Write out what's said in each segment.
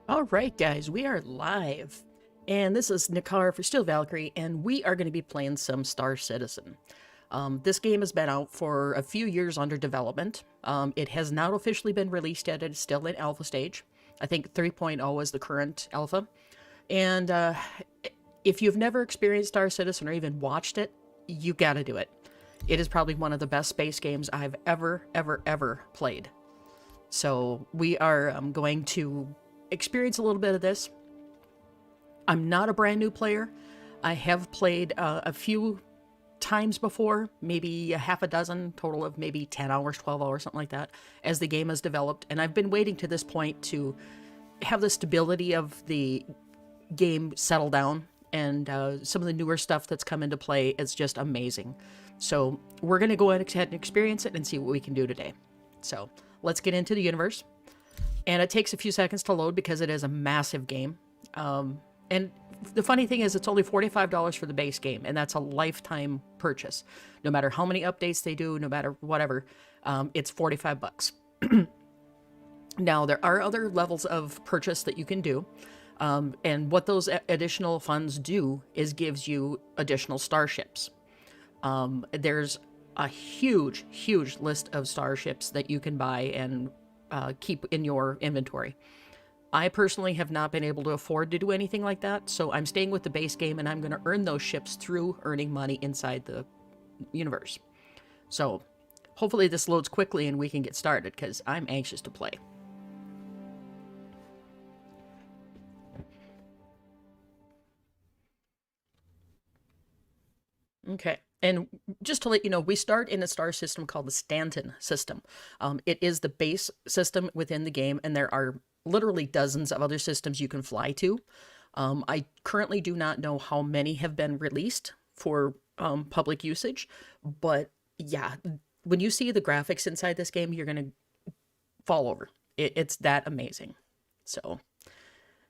All right, guys, we are live. And this is Nakar for Steel Valkyrie, and we are going to be playing some Star Citizen. This game has been out for a few years under development. It has not officially been released yet. It is still in alpha stage. I think 3.0 is the current alpha. And if you've never experienced Star Citizen or even watched it, you got to do it. It is probably one of the best space games I've ever played. So we are going to experience a little bit of this. I'm not a brand new player. I have played a few times before, maybe a half a dozen, total of maybe 10 hours, 12 hours, something like that, as the game has developed. And I've been waiting to this point to have the stability of the game settle down. And some of the newer stuff that's come into play is just amazing. So we're going to go ahead and experience it and see what we can do today. So let's get into the universe. And it takes a few seconds to load because it is a massive game. And the funny thing is it's only $45 for the base game, and that's a lifetime purchase. No matter how many updates they do, no matter whatever, it's 45 bucks. Now, there are other levels of purchase that you can do. And what those additional funds do is gives you additional starships. There's a huge list of starships that you can buy and keep in your inventory. I personally have not been able to afford to do anything like that, so I'm staying with the base game and I'm going to earn those ships through earning money inside the universe. So hopefully this loads quickly and we can get started because I'm anxious to play. Okay. And just to let you know, we start in a star system called the Stanton system. It is the base system within the game, and there are literally dozens of other systems you can fly to. I currently do not know how many have been released for public usage, but yeah, when you see the graphics inside this game, you're going to fall over. It's that amazing. So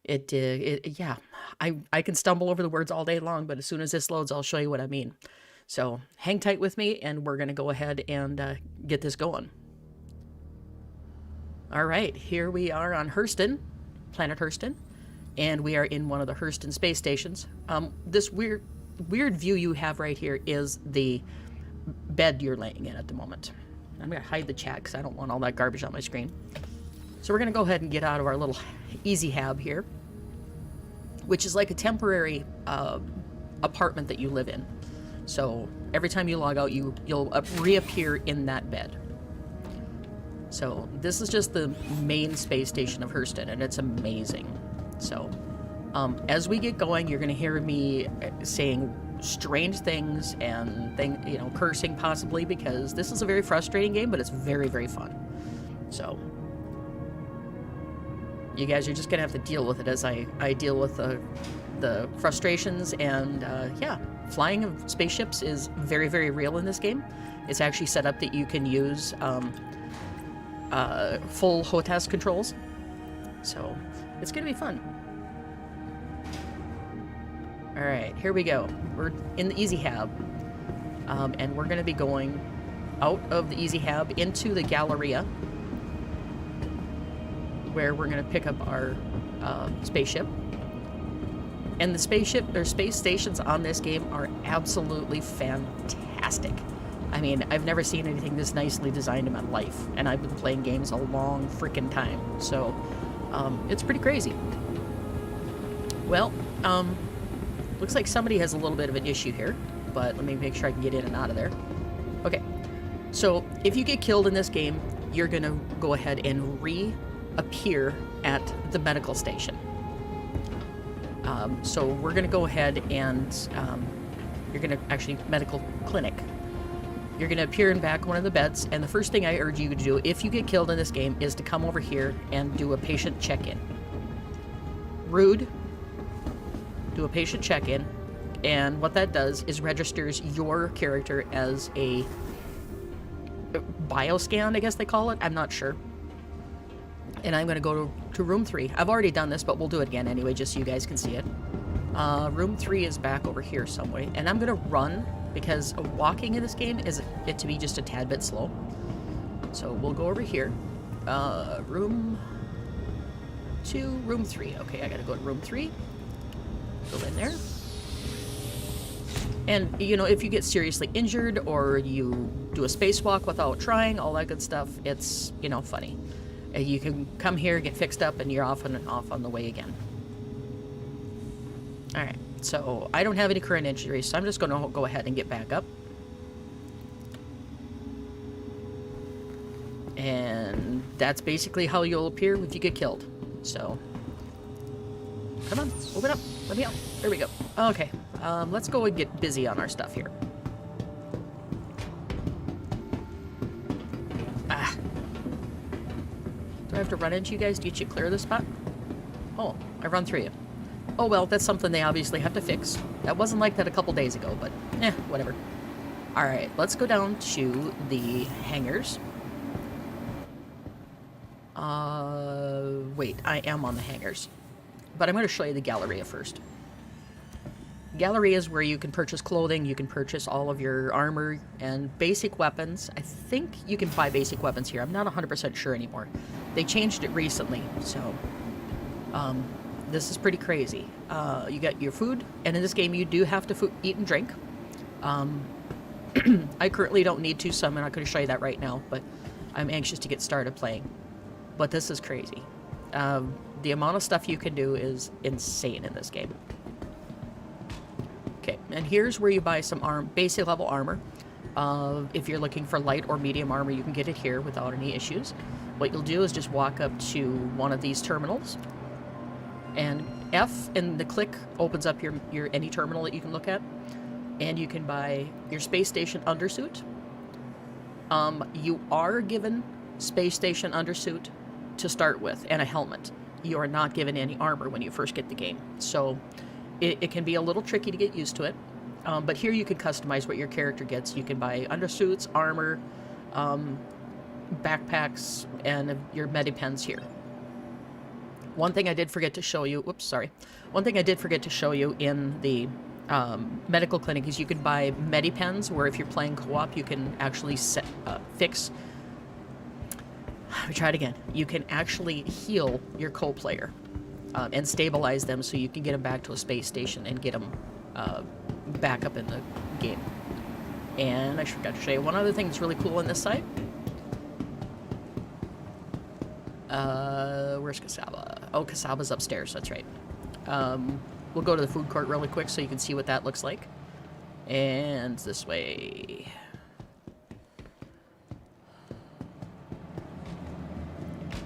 yeah, I can stumble over the words all day long, but as soon as this loads, I'll show you what I mean. So hang tight with me, and we're going to go ahead and get this going. All right, here we are on Hurston, planet Hurston, and we are in one of the Hurston space stations. This weird view you have right here is the bed you're laying in at the moment. I'm going to hide the chat because I don't want all that garbage on my screen. So we're going to go ahead and get out of our little easy hab here, which is like a temporary apartment that you live in. So every time you log out, you'll reappear in that bed. So this is just the main space station of Hurston, and it's amazing. So as we get going, you're going to hear me saying strange things and cursing possibly, because this is a very frustrating game, but it's very fun. So you guys are just going to have to deal with it as I deal with the frustrations. And yeah, flying of spaceships is very real in this game. It's actually set up that you can use full HOTAS controls. So it's going to be fun. All right, here we go. We're in the Easy Hab. And we're going to be going out of the Easy Hab into the Galleria, where we're going to pick up our spaceship. And the spaceship or space stations on this game are absolutely fantastic. I mean, I've never seen anything this nicely designed in my life, and I've been playing games a long freaking time, so it's pretty crazy. Well, looks like somebody has a little bit of an issue here, but let me make sure I can get in and out of there. Okay, so if you get killed in this game, you're going to go ahead and reappear at the medical station. So we're going to go ahead and you're going to actually medical clinic. You're going to appear in back one of the beds, and the first thing I urge you to do if you get killed in this game is to come over here and do a patient check-in. Rude. Do a patient check-in, and what that does is registers your character as a bioscan, I guess they call it. I'm not sure. And I'm going to go to room 3. I've already done this, but we'll do it again anyway, just so you guys can see it. Room 3 is back over here some way, and I'm going to run because walking in this game is it to be just a tad bit slow. So we'll go over here. Room to room 3. Okay, I gotta go to room 3. Go in there. And, you know, if you get seriously injured or you do a spacewalk without trying, all that good stuff, it's, you know, funny. You can come here, get fixed up, and you're off on the way again. Alright, so I don't have any current injuries, so I'm just going to go ahead and get back up. And that's basically how you'll appear if you get killed. So, come on, open up, let me out. There we go. Okay, let's go and get busy on our stuff here. Ah. Do I have to run into you guys to get you clear of this spot? Oh, I run through you. Oh well, that's something they obviously have to fix. That wasn't like that a couple days ago, but whatever. Alright, let's go down to the hangars. Wait, I am on the hangars. But I'm going to show you the Galleria first. Galleria is where you can purchase clothing, you can purchase all of your armor and basic weapons. I think you can buy basic weapons here. I'm not 100% sure anymore. They changed it recently, so this is pretty crazy. You got your food, and in this game you do have to eat and drink. I currently don't need to, so I'm not going to show you that right now, but I'm anxious to get started playing. But this is crazy. The amount of stuff you can do is insane in this game. Okay, and here's where you buy some basic level armor. If you're looking for light or medium armor, you can get it here without any issues. What you'll do is just walk up to one of these terminals, and F and the click opens up your any terminal that you can look at, and you can buy your space station undersuit. You are given space station undersuit to start with, and a helmet. You are not given any armor when you first get the game, so it can be a little tricky to get used to it. But here you can customize what your character gets. You can buy undersuits, armor, backpacks, and your medipens here. One thing I did forget to show you, one thing I did forget to show you in the medical clinic is you can buy medipens, where if you're playing co-op, you can actually fix. Let me try it again. You can actually heal your co-player and stabilize them so you can get them back to a space station and get them back up in the game. And I forgot to show you one other thing that's really cool on this side. Where's Kasaba? Oh, Kasaba's upstairs, that's right. We'll go to the food court really quick so you can see what that looks like. And this way.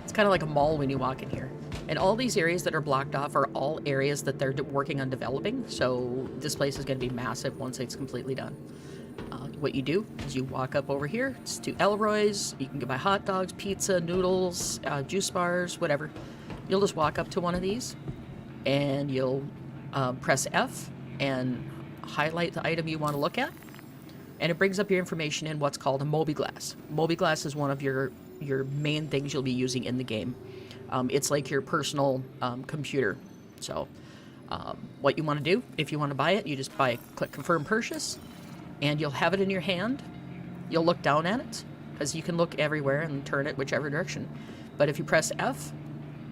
It's kind of like a mall when you walk in here. And all these areas that are blocked off are all areas that they're working on developing. So this place is going to be massive once it's completely done. What you do is you walk up over here. It's to Elroy's. You can buy hot dogs, pizza, noodles, juice bars, whatever. You'll just walk up to one of these and you'll press F and highlight the item you want to look at. And it brings up your information in what's called a Mobiglass. Mobiglass is one of your main things you'll be using in the game. It's like your personal computer. So what you want to do, if you want to buy it, you just click confirm purchase, and you'll have it in your hand. You'll look down at it, because you can look everywhere and turn it whichever direction. But if you press F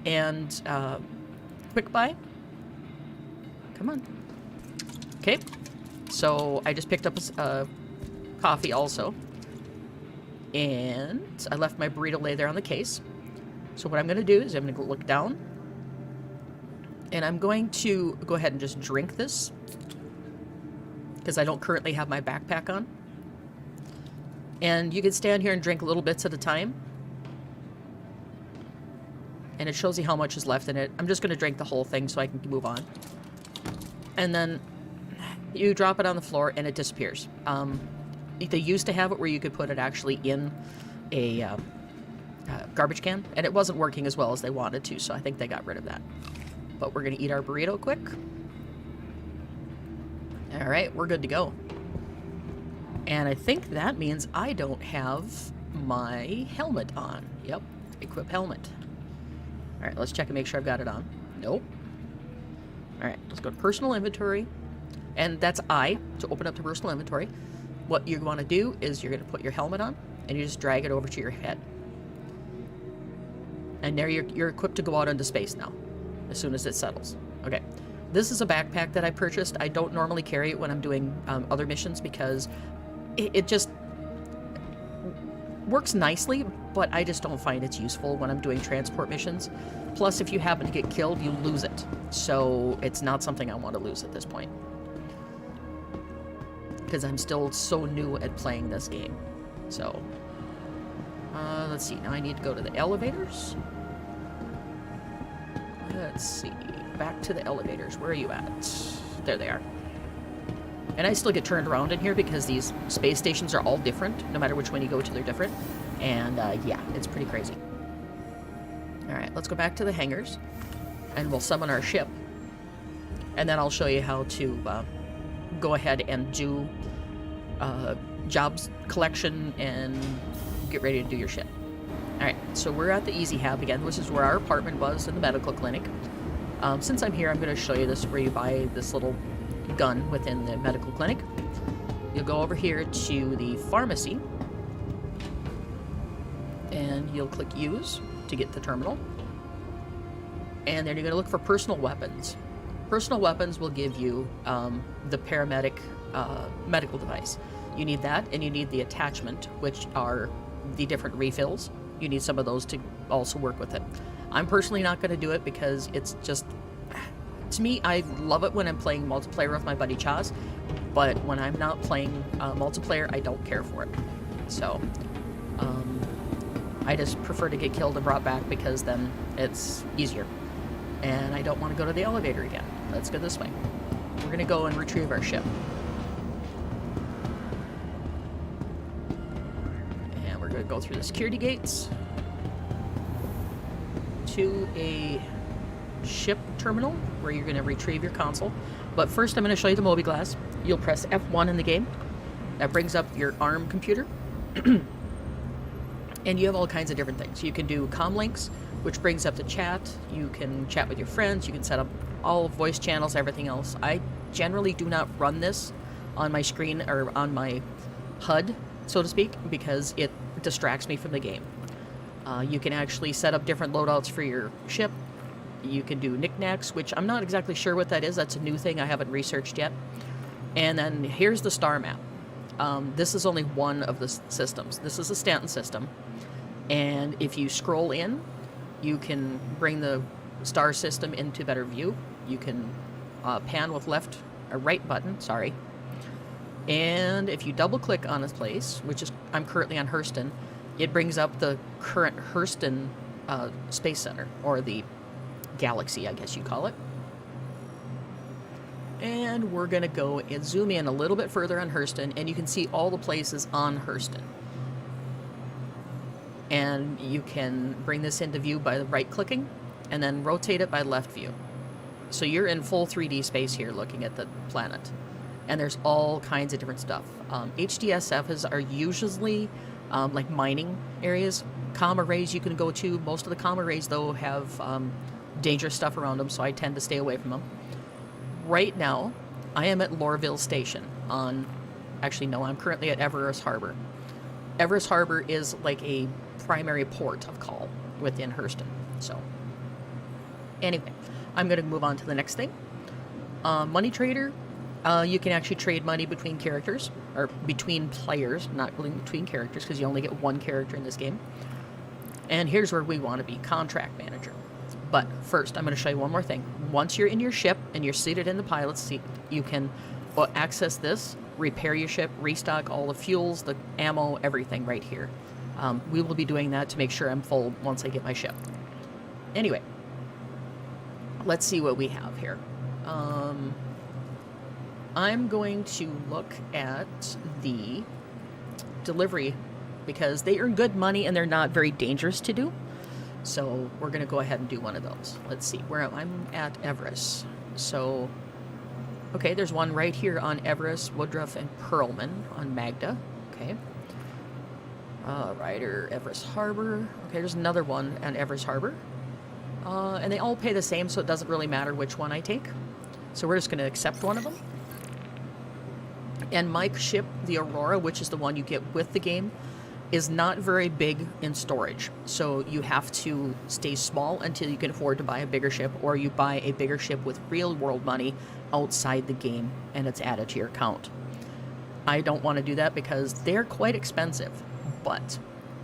and quick buy, come on. Okay, so I just picked up a coffee also. And I left my burrito lay there on the case. So what I'm going to do is I'm going to look down. And I'm going to go ahead and just drink this, because I don't currently have my backpack on. And you can stand here and drink little bits at a time. And it shows you how much is left in it. I'm just going to drink the whole thing so I can move on. And then you drop it on the floor and it disappears. They used to have it where you could put it actually in a garbage can, and it wasn't working as well as they wanted to, so I think they got rid of that. But we're going to eat our burrito quick. Alright, we're good to go. And I think that means I don't have my helmet on. Yep, equip helmet. Alright, let's check and make sure I've got it on. Nope. Alright, let's go to personal inventory. And that's I, to open up the personal inventory. What you want to do is you're going to put your helmet on, and you just drag it over to your head. And there you're equipped to go out into space now, as soon as it settles. Okay. This is a backpack that I purchased. I don't normally carry it when I'm doing other missions because it just works nicely, but I just don't find it's useful when I'm doing transport missions. Plus, if you happen to get killed, you lose it. So it's not something I want to lose at this point. Because I'm still so new at playing this game. So, let's see. Now I need to go to the elevators. Let's see. Back to the elevators. Where are you at? There they are. And I still get turned around in here because these space stations are all different. No matter which one you go to, they're different. And, yeah, it's pretty crazy. Alright, let's go back to the hangars. And we'll summon our ship. And then I'll show you how to go ahead and do jobs collection and get ready to do your ship. Alright, so we're at the Easy Hab again. This is where our apartment was in the medical clinic. Since I'm here, I'm going to show you this where you buy this little gun within the medical clinic. You'll go over here to the pharmacy. And you'll click Use to get the terminal. And then you're going to look for personal weapons. Personal weapons will give you the paramedic medical device. You need that, and you need the attachment, which are the different refills. You need some of those to also work with it. I'm personally not going to do it because it's just... To me, I love it when I'm playing multiplayer with my buddy Chaz, but when I'm not playing multiplayer, I don't care for it. So, I just prefer to get killed and brought back because then it's easier. And I don't want to go to the elevator again. Let's go this way. We're going to go and retrieve our ship. And we're going to go through the security gates to a ship terminal where you're going to retrieve your console. But first I'm going to show you the Mobi-Glass. You'll press F1 in the game. That brings up your ARM computer. And you have all kinds of different things. You can do comlinks, which brings up the chat. You can chat with your friends. You can set up all voice channels, everything else. I generally do not run this on my screen or on my HUD, so to speak, because it distracts me from the game. You can actually set up different loadouts for your ship. You can do knickknacks, which I'm not exactly sure what that is. That's a new thing I haven't researched yet. And then here's the star map. This is only one of the systems. This is a Stanton system. And if you scroll in, you can bring the star system into better view. You can pan with left or right button, sorry. And if you double click on this place, which is, I'm currently on Hurston, it brings up the current Hurston Space Center, or the Galaxy, I guess you call it. And we're going to go and zoom in a little bit further on Hurston, and you can see all the places on Hurston. And you can bring this into view by right-clicking, and then rotate it by left view. So you're in full 3D space here looking at the planet. And there's all kinds of different stuff. HDSFs are usually like mining areas. Comm arrays you can go to. Most of the comm arrays, though, have dangerous stuff around them, so I tend to stay away from them. Right now, I am at Lorville Station on... Actually, no, I'm currently at Everest Harbor. Everest Harbor is like a primary port of call within Hurston. So, anyway, I'm going to move on to the next thing. Money Trader. You can actually trade money between characters, or between players, not really between characters, because you only get one character in this game. And here's where we want to be, Contract Manager. But first, I'm going to show you one more thing. Once you're in your ship and you're seated in the pilot's seat, you can access this, repair your ship, restock all the fuels, the ammo, everything right here. We will be doing that to make sure I'm full once I get my ship. Anyway, let's see what we have here. I'm going to look at the delivery because they earn good money and they're not very dangerous to do. So we're going to go ahead and do one of those. Let's see where I'm at Everest. So, okay, there's one right here on Everest, Woodruff, and Perlman on Magda. Okay. Ryder, Everest Harbor. Okay, there's another one on Everest Harbor. And they all pay the same, so it doesn't really matter which one I take. So we're just going to accept one of them. And my ship, the Aurora, which is the one you get with the game, is not very big in storage. So you have to stay small until you can afford to buy a bigger ship, or you buy a bigger ship with real world money outside the game and it's added to your account. I don't want to do that because they're quite expensive, but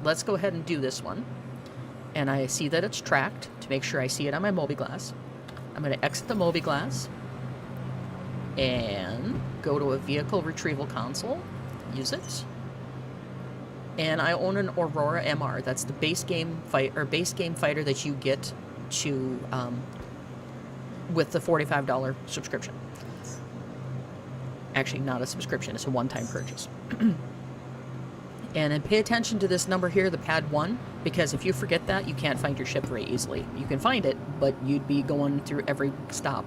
let's go ahead and do this one. And I see that it's tracked to make sure I see it on my mobiGlas. I'm going to exit the mobiGlas and go to a vehicle retrieval console, use it. And I own an Aurora MR. That's the base game fighter that you get to with the $45 subscription. Actually, not a subscription, it's a one-time purchase. And then pay attention to this number here, the pad 1, because if you forget that, you can't find your ship very easily. You can find it, but you'd be going through every stop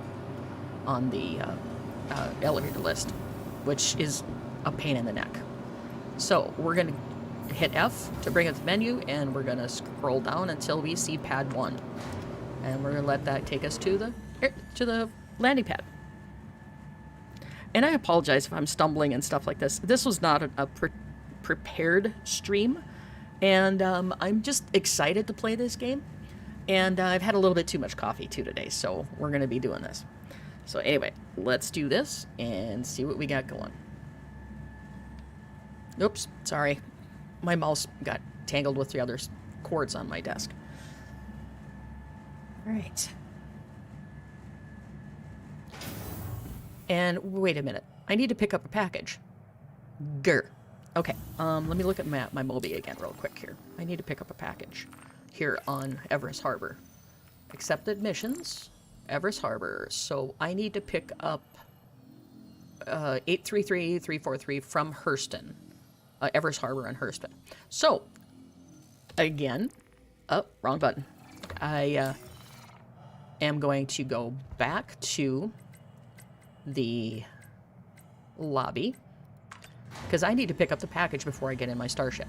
on the elevator list, which is a pain in the neck. So we're going to hit F to bring up the menu, and we're going to scroll down until we see pad 1. And we're going to let that take us to the landing pad. And I apologize if I'm stumbling and stuff like this. This was not a prepared stream, and I'm just excited to play this game. And I've had a little bit too much coffee too today, so we're going to be doing this. So anyway, let's do this and see what we got going. Oops, sorry. My mouse got tangled with the other cords on my desk. All right. And wait a minute. I need to pick up a package. Grr. Okay, let me look at my Mobi again real quick here. I need to pick up a package here on Everus Harbor. Accepted missions, Everus Harbor. So I need to pick up 833-343 from Hurston. Everus Harbor and Hurston. So, again, wrong button. I am going to go back to the lobby because I need to pick up the package before I get in my starship.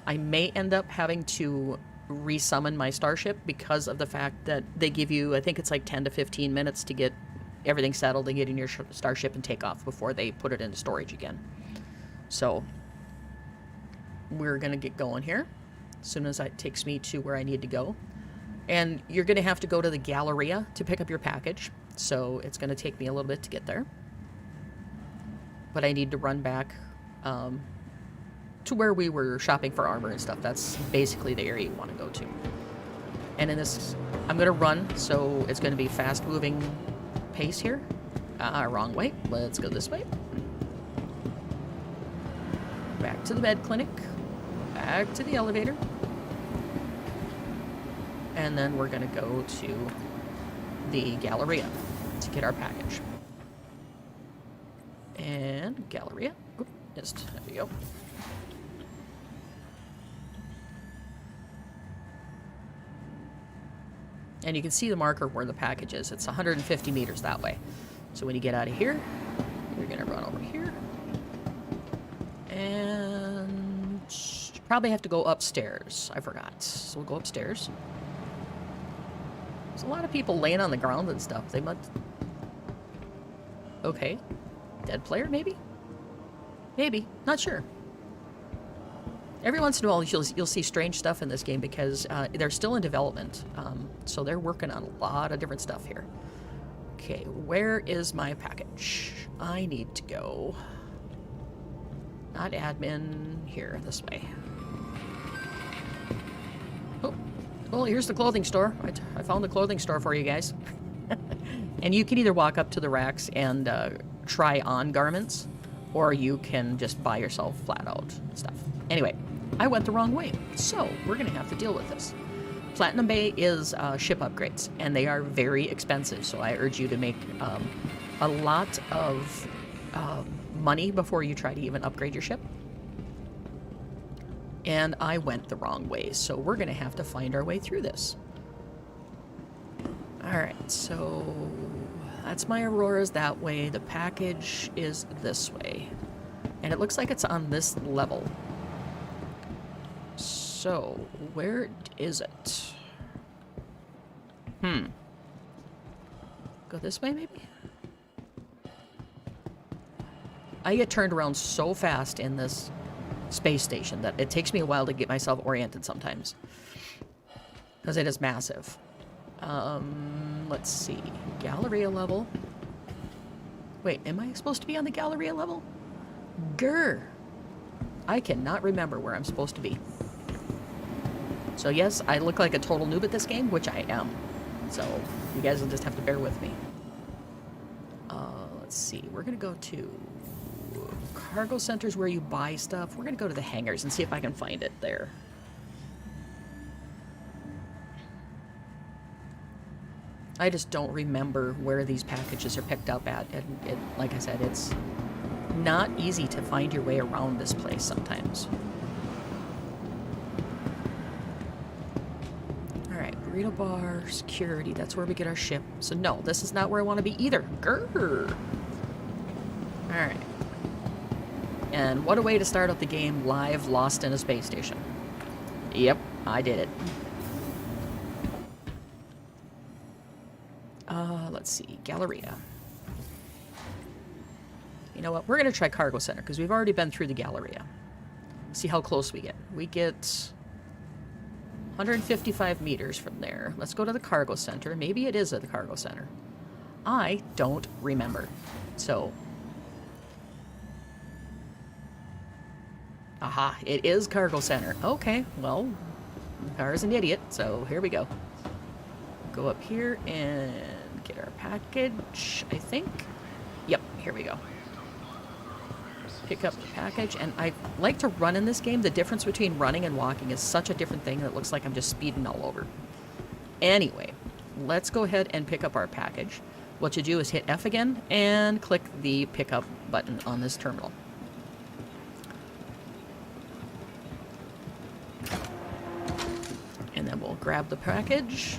I may end up having to resummon my starship because of the fact that they give you, I think it's like 10 to 15 minutes to get everything settled and get in your starship and take off before they put it into storage again. So we're going to get going here as soon as it takes me to where I need to go. And you're going to have to go to the Galleria to pick up your package. So it's going to take me a little bit to get there. But I need to run back to where we were shopping for armor and stuff. That's basically the area you want to go to. And in this, I'm going to run, so it's going to be fast-moving pace here. Wrong way. Let's go this way. Back to the med clinic. Back to the elevator. And then we're going to go to the Galleria to get our package. And Galleria. Oop, just, there we go. And you can see the marker where the package is. It's 150 meters that way. So when you get out of here, you're going to run over here. And you probably have to go upstairs. I forgot. So we'll go upstairs. There's a lot of people laying on the ground and stuff. They must... Okay. Dead player, maybe? Maybe. Not sure. Every once in a while, you'll see strange stuff in this game because they're still in development. So they're working on a lot of different stuff here. Okay, where is my package? I need to go... Not admin. Here, this way. Oh, well, here's the clothing store. I found the clothing store for you guys. And you can either walk up to the racks and try on garments, or you can just buy yourself flat out stuff. Anyway, I went the wrong way, so we're going to have to deal with this. Platinum Bay is ship upgrades, and they are very expensive, so I urge you to make a lot of money before you try to even upgrade your ship. And I went the wrong way, so we're going to have to find our way through this. Alright, so that's my Auroras that way. The package is this way. And it looks like it's on this level. So, where is it? Go this way, maybe? I get turned around so fast in this space station that it takes me a while to get myself oriented sometimes. Because it is massive. Let's see. Galleria level. Wait, am I supposed to be on the Galleria level? Grr. I cannot remember where I'm supposed to be. So yes, I look like a total noob at this game, which I am. So you guys will just have to bear with me. Let's see. We're going to go to cargo centers where you buy stuff. We're going to go to the hangars and see if I can find it there. I just don't remember where these packages are picked up at. And like I said, it's not easy to find your way around this place sometimes. Alright, burrito bar, security, that's where we get our ship. So no, this is not where I want to be either. Grrr. Alright. And what a way to start out the game live, lost in a space station. Yep, I did it. Let's see, Galleria. You know what, we're going to try Cargo Center, because we've already been through the Galleria. See how close we get. We get 155 meters from there. Let's go to the Cargo Center. Maybe it is at the Cargo Center. I don't remember. So... aha, it is Cargo Center. Okay, well, Car's an idiot, so here we go. Go up here and get our package, I think. Yep, here we go. Pick up the package, and I like to run in this game. The difference between running and walking is such a different thing that it looks like I'm just speeding all over. Anyway, let's go ahead and pick up our package. What you do is hit F again and click the pickup button on this terminal. And then we'll grab the package.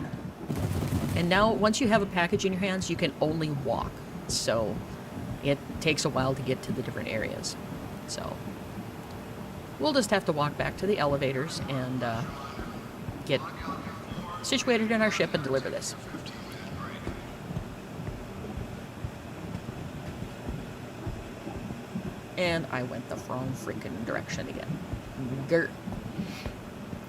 And now, once you have a package in your hands, you can only walk. So, it takes a while to get to the different areas. So, we'll just have to walk back to the elevators and get situated in our ship and deliver this. And I went the wrong freaking direction again. Grr.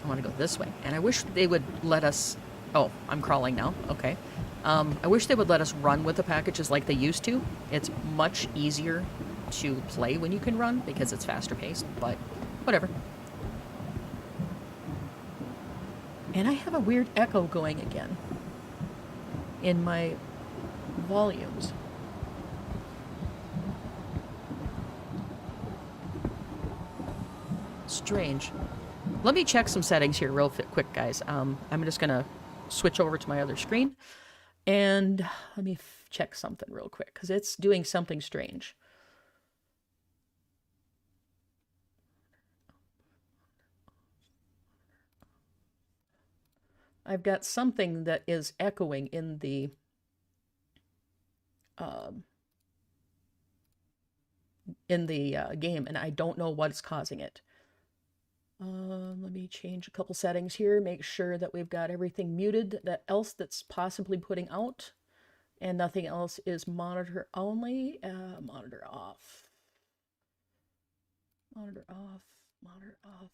I want to go this way. And I wish they would let us... oh, I'm crawling now. Okay. I wish they would let us run with the packages like they used to. It's much easier to play when you can run because it's faster paced, but whatever. And I have a weird echo going again in my volumes. Strange. Let me check some settings here real quick, guys. I'm just going to switch over to my other screen. And let me check something real quick, because it's doing something strange. I've got something that is echoing in the... game, and I don't know what's causing it. Let me change a couple settings here, make sure that we've got everything muted, that's possibly putting out, and nothing else is monitor only. Monitor off. Monitor off. Monitor off.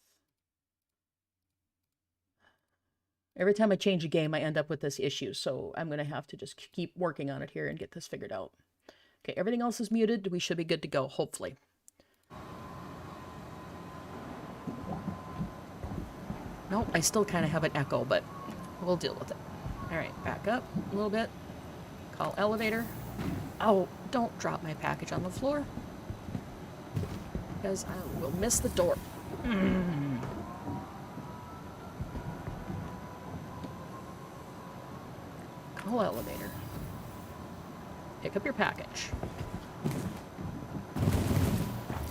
Every time I change a game, I end up with this issue, so I'm going to have to just keep working on it here and get this figured out. Okay, everything else is muted. We should be good to go, hopefully. Nope, I still kind of have an echo, but we'll deal with it. Alright, back up a little bit. Call elevator. Oh, don't drop my package on the floor, because I will miss the door. Call elevator. Pick up your package.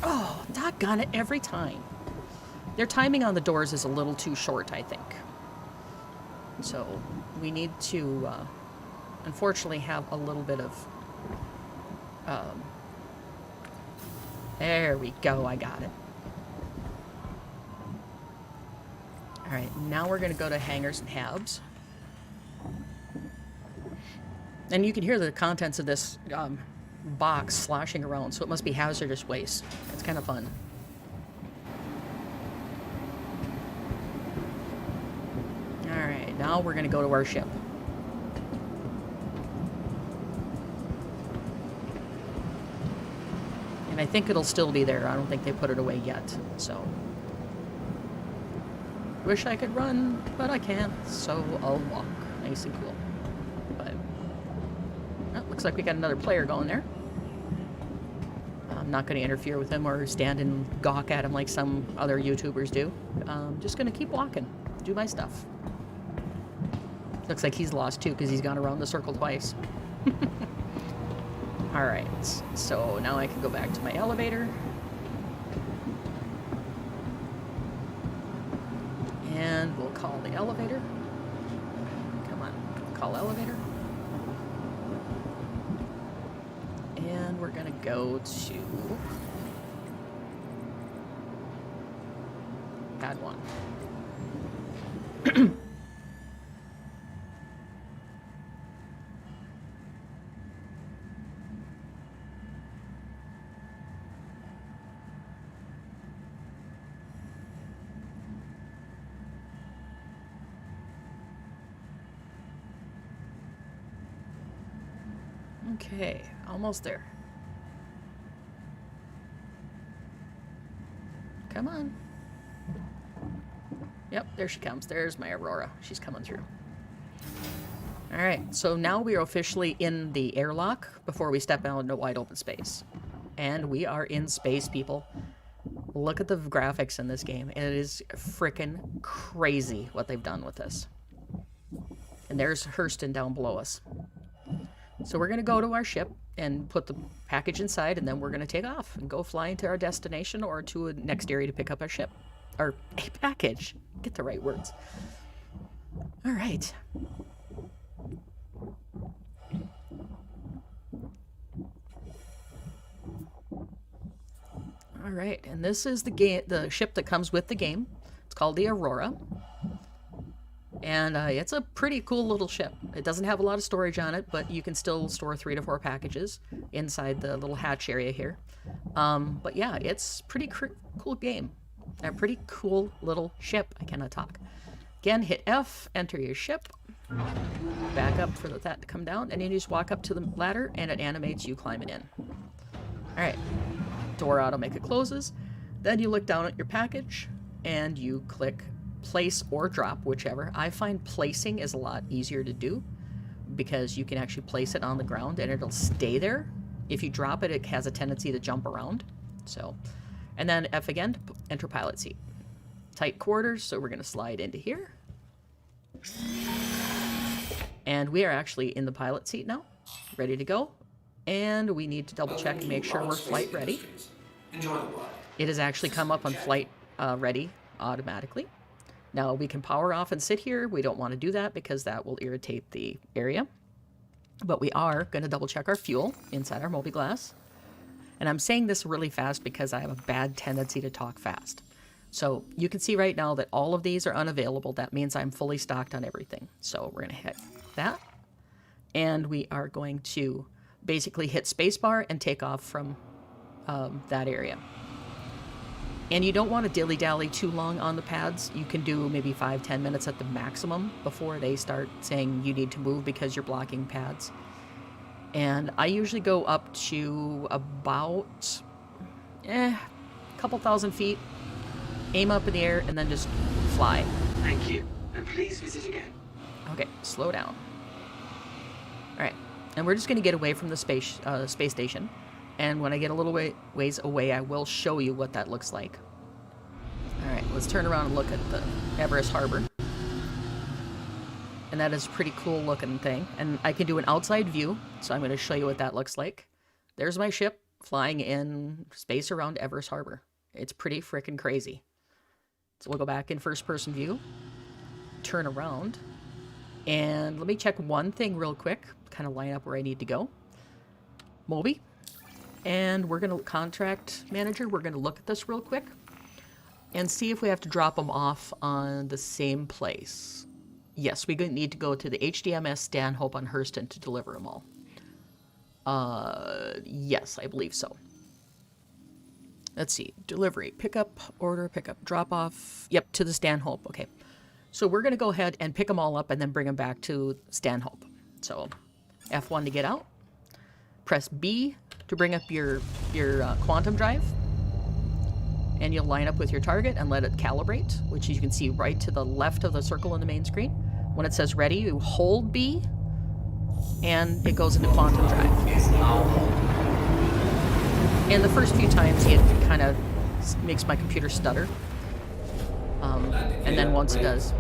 Oh, doggone it, every time. Their timing on the doors is a little too short, I think. So, we need to, unfortunately, have a little bit of... there we go, I got it. Alright, now we're going to go to hangars and habs. And you can hear the contents of this box sloshing around, so it must be hazardous waste. It's kind of fun. Now we're going to go to our ship. And I think it'll still be there. I don't think they put it away yet, so. Wish I could run, but I can't, so I'll walk. Nice and cool. But, oh, looks like we got another player going there. I'm not going to interfere with him or stand and gawk at him like some other YouTubers do. I'm just going to keep walking, do my stuff. Looks like he's lost too because he's gone around the circle twice. Alright, so now I can go back to my elevator. And we'll call the elevator. Come on, call elevator. And we're gonna go to pad 1. Okay, almost there. Come on. Yep, there she comes. There's my Aurora. She's coming through. Alright, so now we are officially in the airlock before we step out into wide open space. And we are in space, people. Look at the graphics in this game. It is freaking crazy what they've done with this. And there's Hurston down below us. So we're going to go to our ship and put the package inside, and then we're going to take off and go fly into our destination or to a next area to pick up our ship. Or a package. Get the right words. All right. All right, and this is the ship that comes with the game. It's called the Aurora. And it's a pretty cool little ship. It doesn't have a lot of storage on it, but you can still store 3 to 4 packages inside the little hatch area here. But yeah, it's pretty cool game. A pretty cool little ship. I cannot talk. Again, hit F, enter your ship, back up for that to come down, and then you just walk up to the ladder, and it animates you climbing in. All right, door auto make it closes. Then you look down at your package, and you click place or drop, whichever. I find placing is a lot easier to do because you can actually place it on the ground and it'll stay there. If you drop it, it has a tendency to jump around. So, and then F again to enter pilot seat. Tight quarters, so we're going to slide into here. And we are actually in the pilot seat now, ready to go. And we need to double check and make sure we're flight ready. It has actually come up on flight ready automatically. Now we can power off and sit here. We don't want to do that because that will irritate the area. But we are going to double check our fuel inside our Mobi-Glass. And I'm saying this really fast because I have a bad tendency to talk fast. So you can see right now that all of these are unavailable. That means I'm fully stocked on everything. So we're going to hit that. And we are going to basically hit spacebar and take off from that area. And you don't want to dilly-dally too long on the pads. You can do maybe 5-10 minutes at the maximum before they start saying you need to move because you're blocking pads. And I usually go up to about a couple thousand feet, aim up in the air, and then just fly. Thank you, and please visit again. Okay, slow down. All right, and we're just going to get away from the space station. And when I get a little ways away, I will show you what that looks like. All right, let's turn around and look at the Everest Harbor. And that is a pretty cool looking thing. And I can do an outside view, so I'm going to show you what that looks like. There's my ship flying in space around Everest Harbor. It's pretty freaking crazy. So we'll go back in first person view, turn around, and let me check one thing real quick, kind of line up where I need to go. Mobi. And we're going to contract manager. We're going to look at this real quick and see if we have to drop them off on the same place. Yes, we need to go to the HDMS Stanhope on Hurston to deliver them all. Yes, I believe so. Let's see. Delivery, pickup, order, pickup, drop off. Yep, to the Stanhope. Okay. So we're going to go ahead and pick them all up and then bring them back to Stanhope. So F1 to get out. Press B to bring up your quantum drive. And you'll line up with your target and let it calibrate, which you can see right to the left of the circle in the main screen. When it says ready, you hold B, and it goes into quantum drive. And the first few times it kind of makes my computer stutter. And then once it does.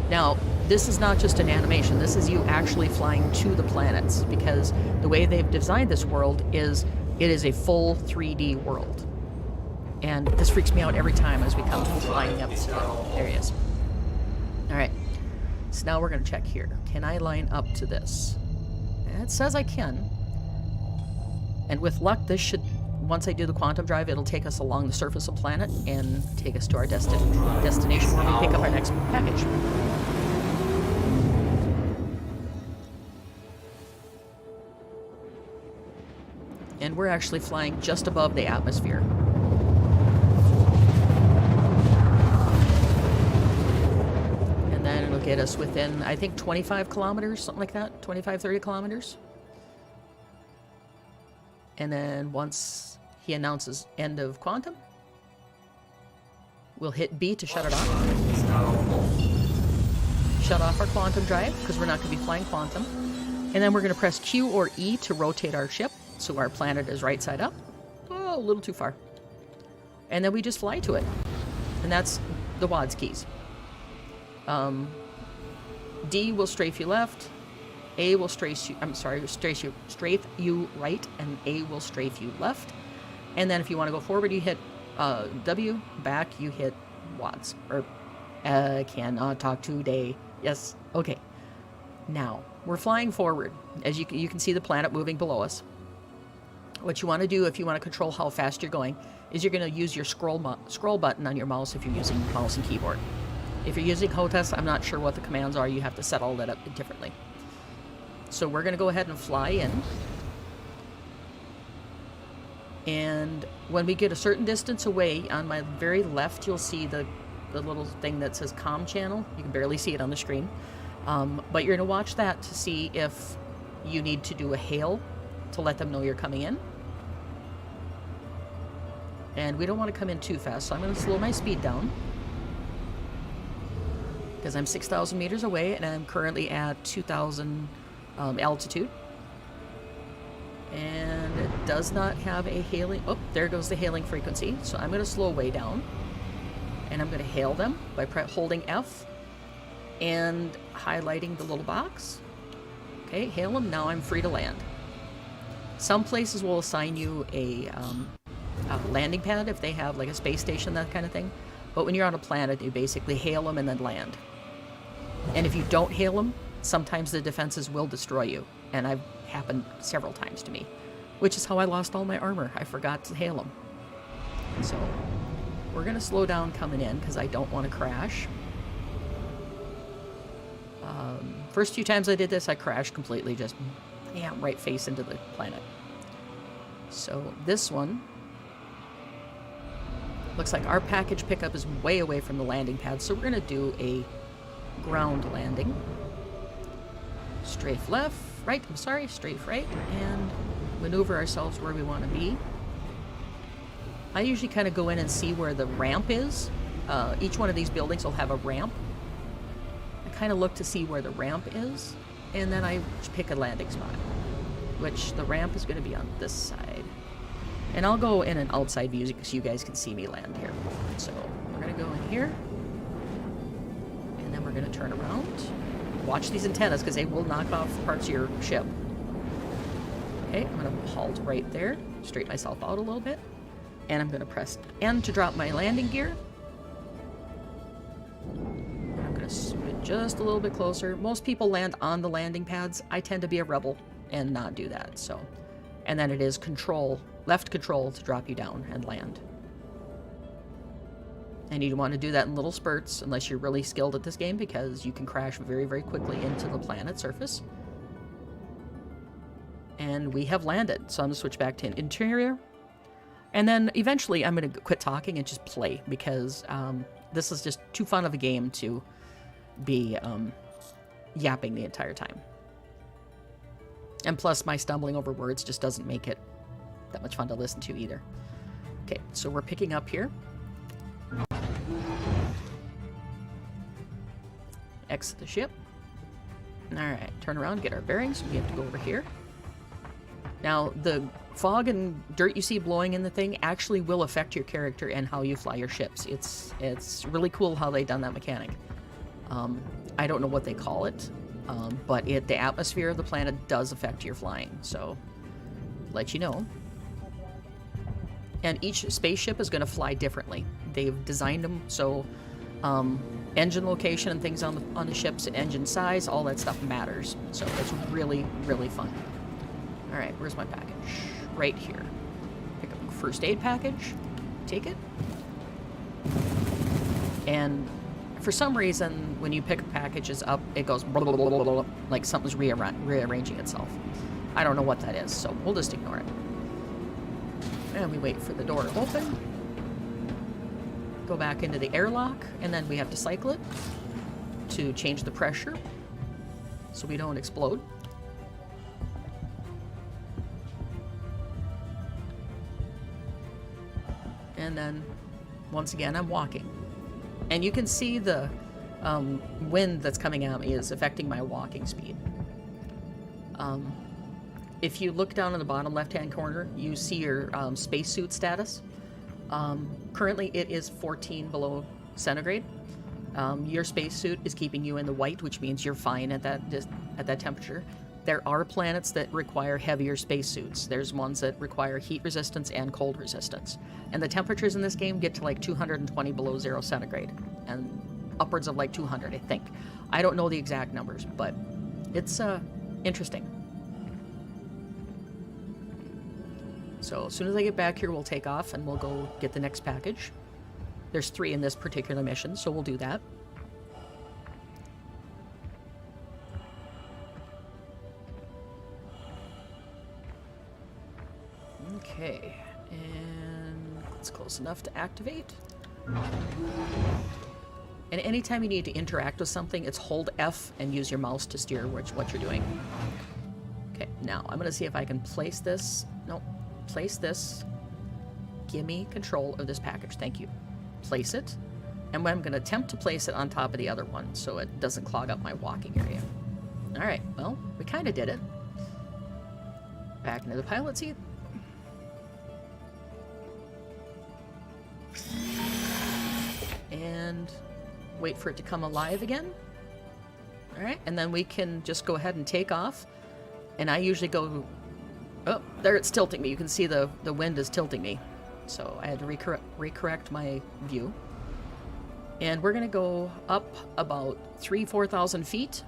Now, this is not just an animation. This is you actually flying to the planets, because the way they've designed this world is it is a full 3D world. And this freaks me out every time as we come flying up to the areas. All right. So now we're going to check here. Can I line up to this? It says I can. And with luck, this should, once I do the quantum drive, it'll take us along the surface of the planet and take us to our destination where we pick up our next package. And we're actually flying just above the atmosphere. And then it'll get us within, I think, 25 kilometers, something like that, 25, 30 kilometers. And then once he announces end of quantum, we'll hit B to shut it off. Shut off our quantum drive, because we're not going to be flying quantum. And then we're going to press Q or E to rotate our ship, so our planet is right side up. Oh, a little too far. And then we just fly to it. And that's the WADS keys. D will strafe you left. A will strafe you right, and A will strafe you left. And then if you want to go forward, you hit W. Back, you hit WADS. Or, cannot talk today. Yes, okay. Now, we're flying forward. As you can see the planet moving below us. What you want to do if you want to control how fast you're going is you're going to use your scroll button on your mouse if you're using mouse and keyboard. If you're using HOTAS, I'm not sure what the commands are. You have to set all that up differently. So we're going to go ahead and fly in. And when we get a certain distance away, on my very left, you'll see the little thing that says comm channel. You can barely see it on the screen. But you're going to watch that to see if you need to do a hail to let them know you're coming in. And we don't want to come in too fast, so I'm going to slow my speed down. Because I'm 6,000 meters away, and I'm currently at 2,000 altitude. And it does not have a hailing... Oh, there goes the hailing frequency. So I'm going to slow way down. And I'm going to hail them by holding F and highlighting the little box. Okay, hail them. Now I'm free to land. Some places will assign you a landing pad if they have like a space station, that kind of thing. But when you're on a planet, you basically hail them and then land. And if you don't hail them, sometimes the defenses will destroy you. And I've happened several times to me, which is how I lost all my armor. I forgot to hail them. So we're going to slow down coming in because I don't want to crash. First few times I did this, I crashed completely, just right face into the planet. So this one looks like our package pickup is way away from the landing pad, so we're going to do a ground landing. Strafe left, right, strafe right, and maneuver ourselves where we want to be. I usually kind of go in and see where the ramp is. Each one of these buildings will have a ramp. I kind of look to see where the ramp is, and then I pick a landing spot, which the ramp is going to be on this side. And I'll go in an outside view so you guys can see me land here. So we're going to go in here, and then we're going to turn around. Watch these antennas because they will knock off parts of your ship. Okay, I'm going to halt right there, straighten myself out a little bit, and I'm going to press N to drop my landing gear. And I'm going to scoot just a little bit closer. Most people land on the landing pads. I tend to be a rebel and not do that. So, and then it is left control to drop you down and land. And you want to do that in little spurts unless you're really skilled at this game, because you can crash very, very quickly into the planet's surface. And we have landed. So I'm going to switch back to interior. And then eventually I'm going to quit talking and just play, because this is just too fun of a game to be yapping the entire time. And plus, my stumbling over words just doesn't make it that much fun to listen to either. Okay, so we're picking up here. Exit the ship. Alright, turn around, get our bearings. We have to go over here. Now, the fog and dirt you see blowing in the thing actually will affect your character and how you fly your ships. It's really cool how they done that mechanic. I don't know what they call it, but the atmosphere of the planet does affect your flying, so let you know. And each spaceship is going to fly differently. They've designed them so engine location and things on the ships, engine size, all that stuff matters. So it's really, really fun. All right, where's my package? Right here. Pick up a first aid package. Take it. And for some reason, when you pick packages up, it goes blah, blah, blah, blah, blah, like something's rearranging itself. I don't know what that is, so we'll just ignore it. And we wait for the door to open. Go back into the airlock, and then we have to cycle it to change the pressure so we don't explode. And then, once again, I'm walking. And you can see the wind that's coming at me is affecting my walking speed. If you look down in the bottom left-hand corner, you see your spacesuit status. Currently, it is 14 below centigrade. Your spacesuit is keeping you in the white, which means you're fine at that temperature. There are planets that require heavier spacesuits. There's ones that require heat resistance and cold resistance. And the temperatures in this game get to like 220 below 0 centigrade. And upwards of like 200, I think. I don't know the exact numbers, but it's interesting. So as soon as I get back here, we'll take off and we'll go get the next package. There's 3 in this particular mission, so we'll do that. Okay, and it's close enough to activate. And anytime you need to interact with something, it's hold F and use your mouse to steer what you're doing. Okay, now I'm going to see if I can place this. Nope. Place this. Give me control of this package. Thank you. Place it. And I'm going to attempt to place it on top of the other one so it doesn't clog up my walking area. Alright, well, we kind of did it. Back into the pilot seat. And wait for it to come alive again. Alright, and then we can just go ahead and take off. And I usually go... Oh, there it's tilting me. You can see the wind is tilting me. So I had to recorrect my view. And we're going to go up about 4,000 feet.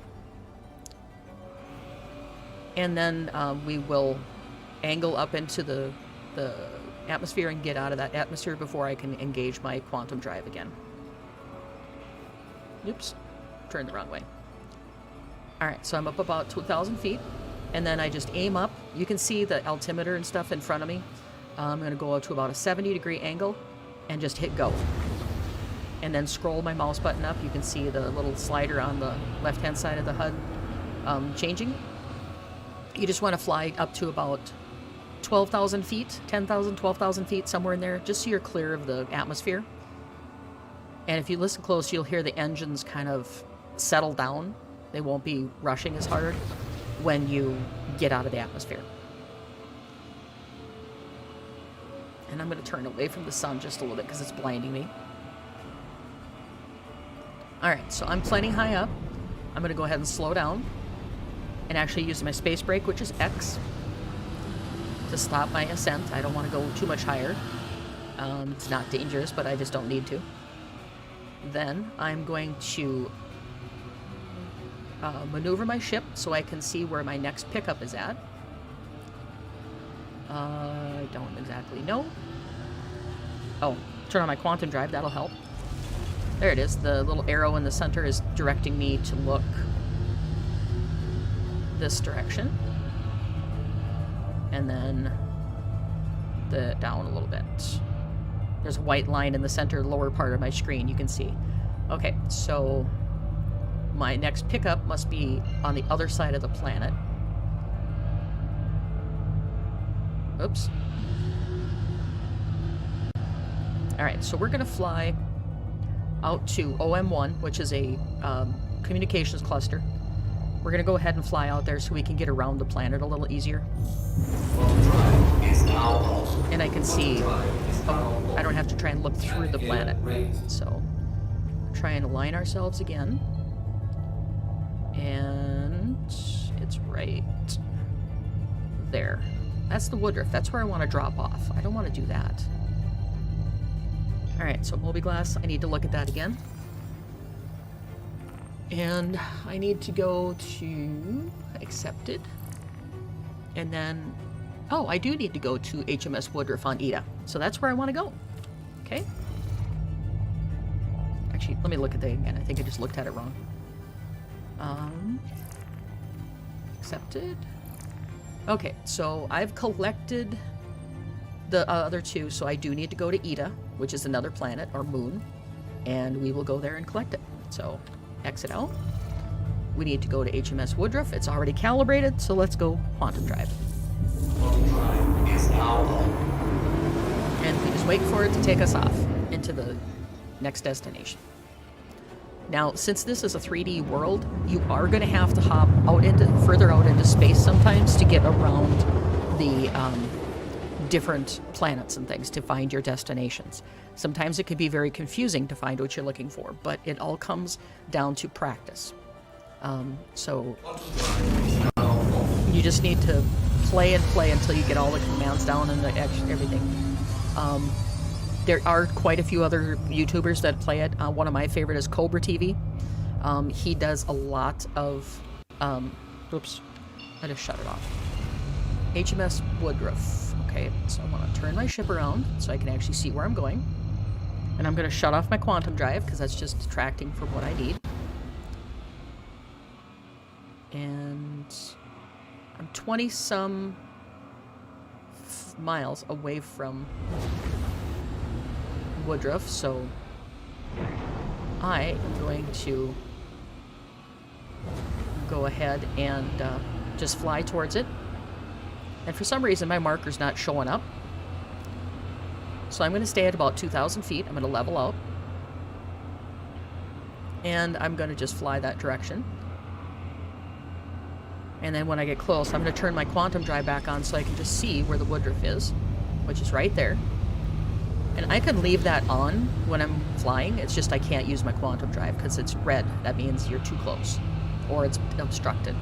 And then we will angle up into the atmosphere and get out of that atmosphere before I can engage my quantum drive again. Oops, turned the wrong way. Alright, so I'm up about 2,000 feet. And then I just aim up. You can see the altimeter and stuff in front of me. I'm going to go out to about a 70-degree angle and just hit go. And then scroll my mouse button up. You can see the little slider on the left-hand side of the HUD changing. You just want to fly up to about 12,000 feet, 10,000, 12,000 feet, somewhere in there, just so you're clear of the atmosphere. And if you listen close, you'll hear the engines kind of settle down. They won't be rushing as hard when you get out of the atmosphere. And I'm going to turn away from the sun just a little bit because it's blinding me. Alright, so I'm plenty high up. I'm going to go ahead and slow down and actually use my space brake, which is X, to stop my ascent. I don't want to go too much higher. It's not dangerous, but I just don't need to. Then I'm going to maneuver my ship so I can see where my next pickup is at. I don't exactly know. Oh, turn on my quantum drive, that'll help. There it is. The little arrow in the center is directing me to look this direction. And then down a little bit. There's a white line in the center lower part of my screen, you can see. Okay, so my next pickup must be on the other side of the planet. Oops. Alright, so we're going to fly out to OM1, which is a communications cluster. We're going to go ahead and fly out there so we can get around the planet a little easier. And I can see, I don't have to try and look through the planet. So, try and align ourselves again. And it's right there. That's the Woodruff. That's where I want to drop off. I don't want to do that. Alright, so Mobiglass, I need to look at that again. And I need to go to accepted. And then, oh, I do need to go to HMS Woodruff on Ida. So that's where I want to go. Okay. Actually, let me look at that again. I think I just looked at it wrong. Accepted. Okay, so I've collected the other two, so I do need to go to Ida, which is another planet, or moon, and we will go there and collect it. So, exit out. We need to go to HMS Woodruff. It's already calibrated, so let's go quantum drive. And we just wait for it to take us off into the next destination. Now, since this is a 3D world, you are going to have to hop out further out into space sometimes to get around the different planets and things to find your destinations. Sometimes it could be very confusing to find what you're looking for, but it all comes down to practice. So you just need to play and play until you get all the commands down and everything. There are quite a few other YouTubers that play it. One of my favorite is Cobra TV. He does a lot of... oops, I just shut it off. HMS Woodruff. Okay, so I want to turn my ship around so I can actually see where I'm going. And I'm going to shut off my quantum drive because that's just detracting from what I need. And I'm 20-some miles away from Woodruff, so I am going to go ahead and just fly towards it. And for some reason my marker's not showing up, so I'm going to stay at about 2,000 feet. I'm going to level out and I'm going to just fly that direction. And then when I get close, I'm going to turn my quantum drive back on so I can just see where the Woodruff is, which is right there. And I can leave that on when I'm flying. It's just I can't use my quantum drive because it's red. That means you're too close or it's obstructed.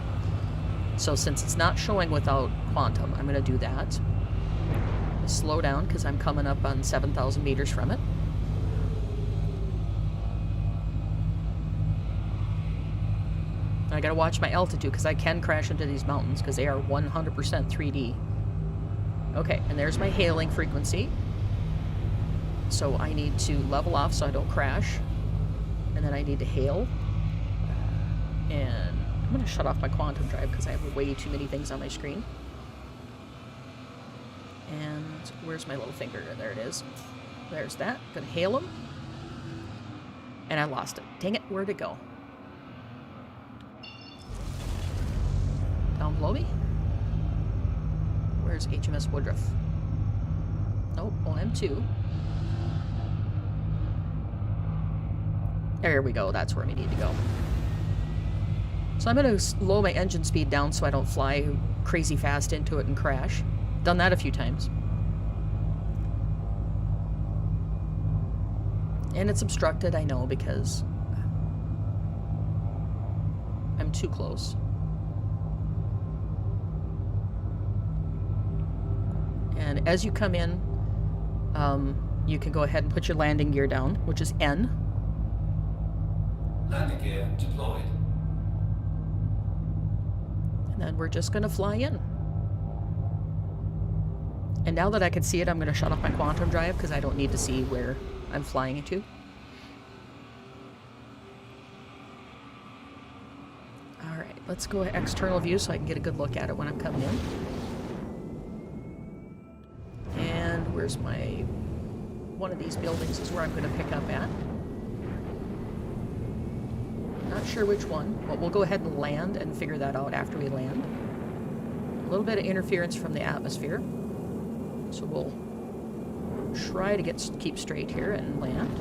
So since it's not showing without quantum, I'm going to do that. Slow down because I'm coming up on 7,000 meters from it. I gotta watch my altitude because I can crash into these mountains because they are 100% 3D. Okay, and there's my hailing frequency. So I need to level off so I don't crash. And then I need to hail. And I'm gonna shut off my quantum drive because I have way too many things on my screen. And where's my little finger? There it is. There's that. Gonna hail him. And I lost it. Dang it, where'd it go? Down below me? Where's HMS Woodruff? Oh, OM2. There we go, that's where we need to go. So I'm going to lower my engine speed down so I don't fly crazy fast into it and crash. Done that a few times. And it's obstructed, I know, because I'm too close. And as you come in, you can go ahead and put your landing gear down, which is N. Landing gear deployed. And then we're just going to fly in. And now that I can see it, I'm going to shut off my quantum drive because I don't need to see where I'm flying into. Alright, let's go external view so I can get a good look at it when I'm coming in. And where's my... one of these buildings is where I'm going to pick up at. Not sure which one, but we'll go ahead and land and figure that out after we land. A little bit of interference from the atmosphere. So we'll try to keep straight here and land.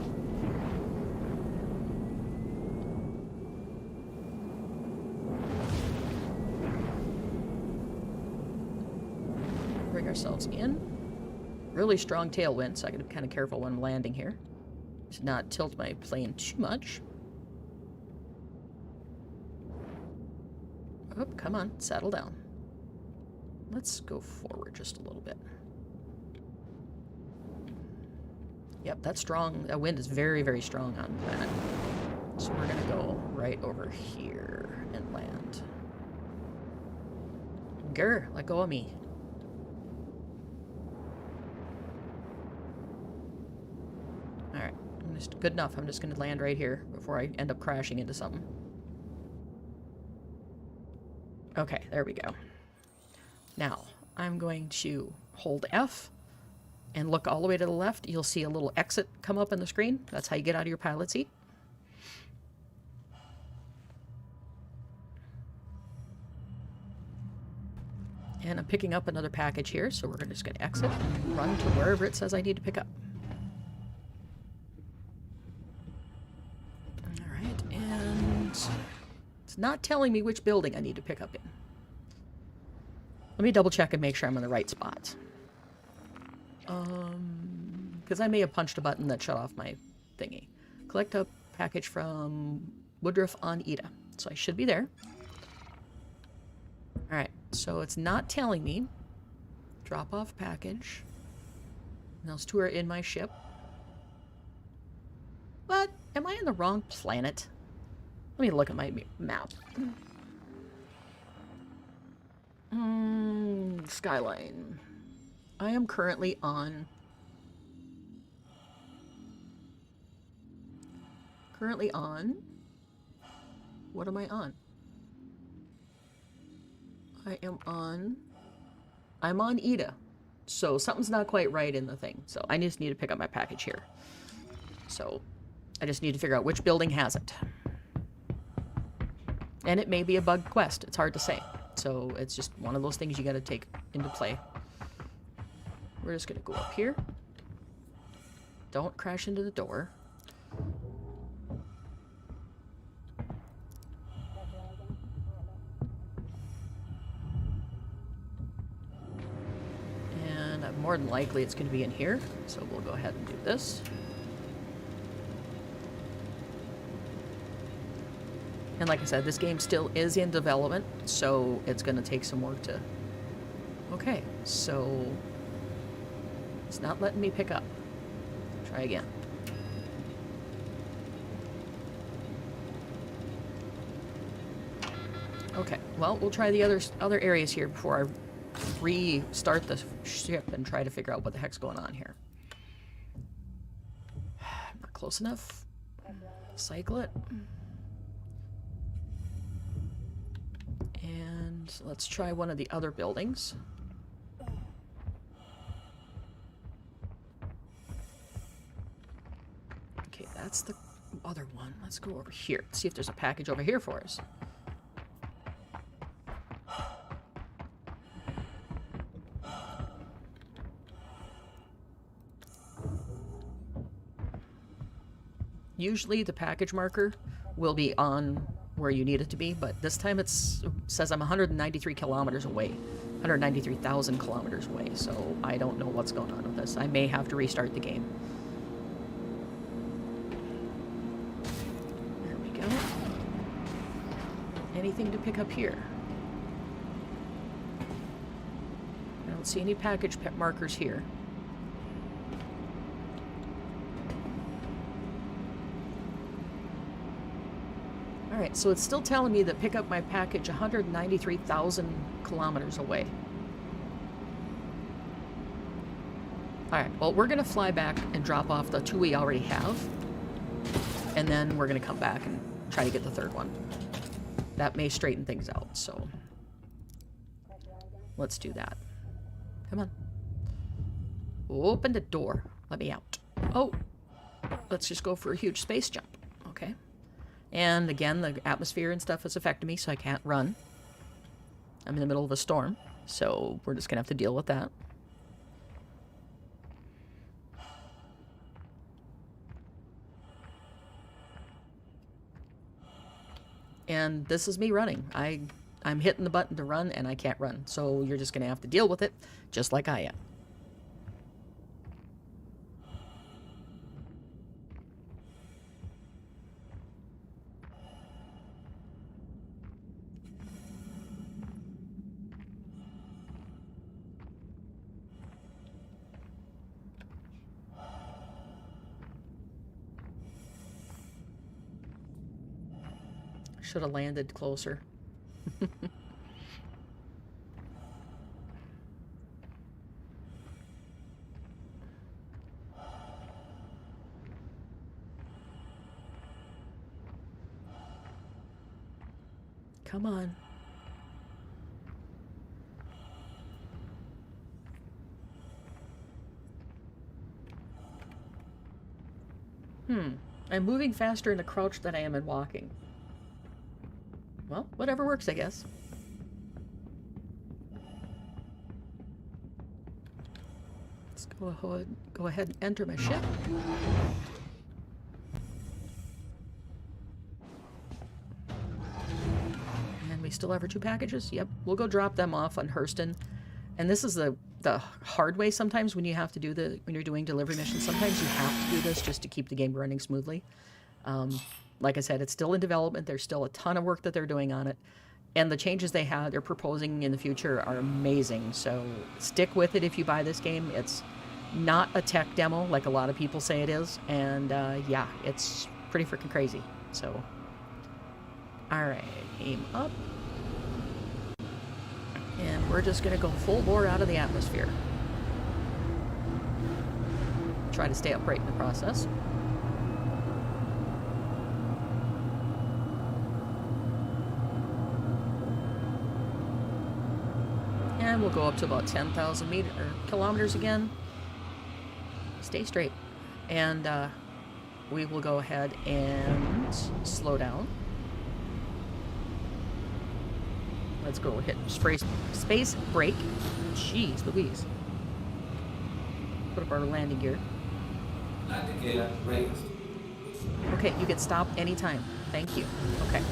Bring ourselves in. Really strong tailwind, so I gotta be kind of careful when I'm landing here. To not tilt my plane too much. Oh, come on, settle down. Let's go forward just a little bit. Yep, that's strong. That wind is very, very strong on planet. So we're gonna go right over here and land. Grr, let go of me. Alright, good enough. I'm just gonna land right here before I end up crashing into something. Okay, there we go. Now, I'm going to hold F and look all the way to the left. You'll see a little exit come up on the screen. That's how you get out of your pilot seat. And I'm picking up another package here, so we're just going to exit and run to wherever it says I need to pick up. Alright, and it's not telling me which building I need to pick up in. Let me double check and make sure I'm in the right spot. Because I may have punched a button that shut off my thingy. Collect a package from Woodruff on Ida. So I should be there. Alright, so it's not telling me. Drop off package. And those two are in my ship. But, am I in the wrong planet? Let me look at my map. Skyline. I am currently on... What am I on? I'm on Ida. So something's not quite right in the thing. So I just need to pick up my package here. So I just need to figure out which building has it. And it may be a bug quest. It's hard to say. So it's just one of those things you got to take into play. We're just going to go up here. Don't crash into the door. And more than likely it's going to be in here. So we'll go ahead and do this. And like I said, this game still is in development, so it's going to take some work to... Okay, so... It's not letting me pick up. Try again. Okay, well, we'll try the other areas here before I restart the ship and try to figure out what the heck's going on here. Not close enough. Cycle it. And let's try one of the other buildings. Okay, that's the other one. Let's go over here. See if there's a package over here for us. Usually the package marker will be on where you need it to be, but this time it says I'm 193 kilometers away. 193,000 kilometers away, so I don't know what's going on with this. I may have to restart the game. There we go. Anything to pick up here? I don't see any package markers here. Alright, so it's still telling me that pick up my package 193,000 kilometers away. Alright, well, we're going to fly back and drop off the two we already have. And then we're going to come back and try to get the third one. That may straighten things out, so... Let's do that. Come on. Open the door. Let me out. Oh! Let's just go for a huge space jump. Okay. And again, the atmosphere and stuff has affected me, so I can't run. I'm in the middle of a storm, so we're just gonna have to deal with that. And this is me running. I'm hitting the button to run, and I can't run. So you're just gonna have to deal with it, just like I am. Should have landed closer. Come on. I'm moving faster in a crouch than I am in walking. Well, whatever works, I guess. Let's go ahead and enter my ship. And we still have our 2 packages. Yep, we'll go drop them off on Hurston. And this is the hard way sometimes when you have to do when you're doing delivery missions. Sometimes you have to do this just to keep the game running smoothly. Like I said, it's still in development. There's still a ton of work that they're doing on it. And the changes they're proposing in the future are amazing. So stick with it if you buy this game. It's not a tech demo like a lot of people say it is. And yeah, it's pretty freaking crazy. So, alright, aim up. And we're just going to go full bore out of the atmosphere. Try to stay upright in the process. And we'll go up to about 10,000 kilometers again. Stay straight. And we will go ahead and slow down. Let's go hit space brake. Jeez Louise. Put up our landing gear. Landing gear raised. Okay, you can stop anytime. Thank you. Okay.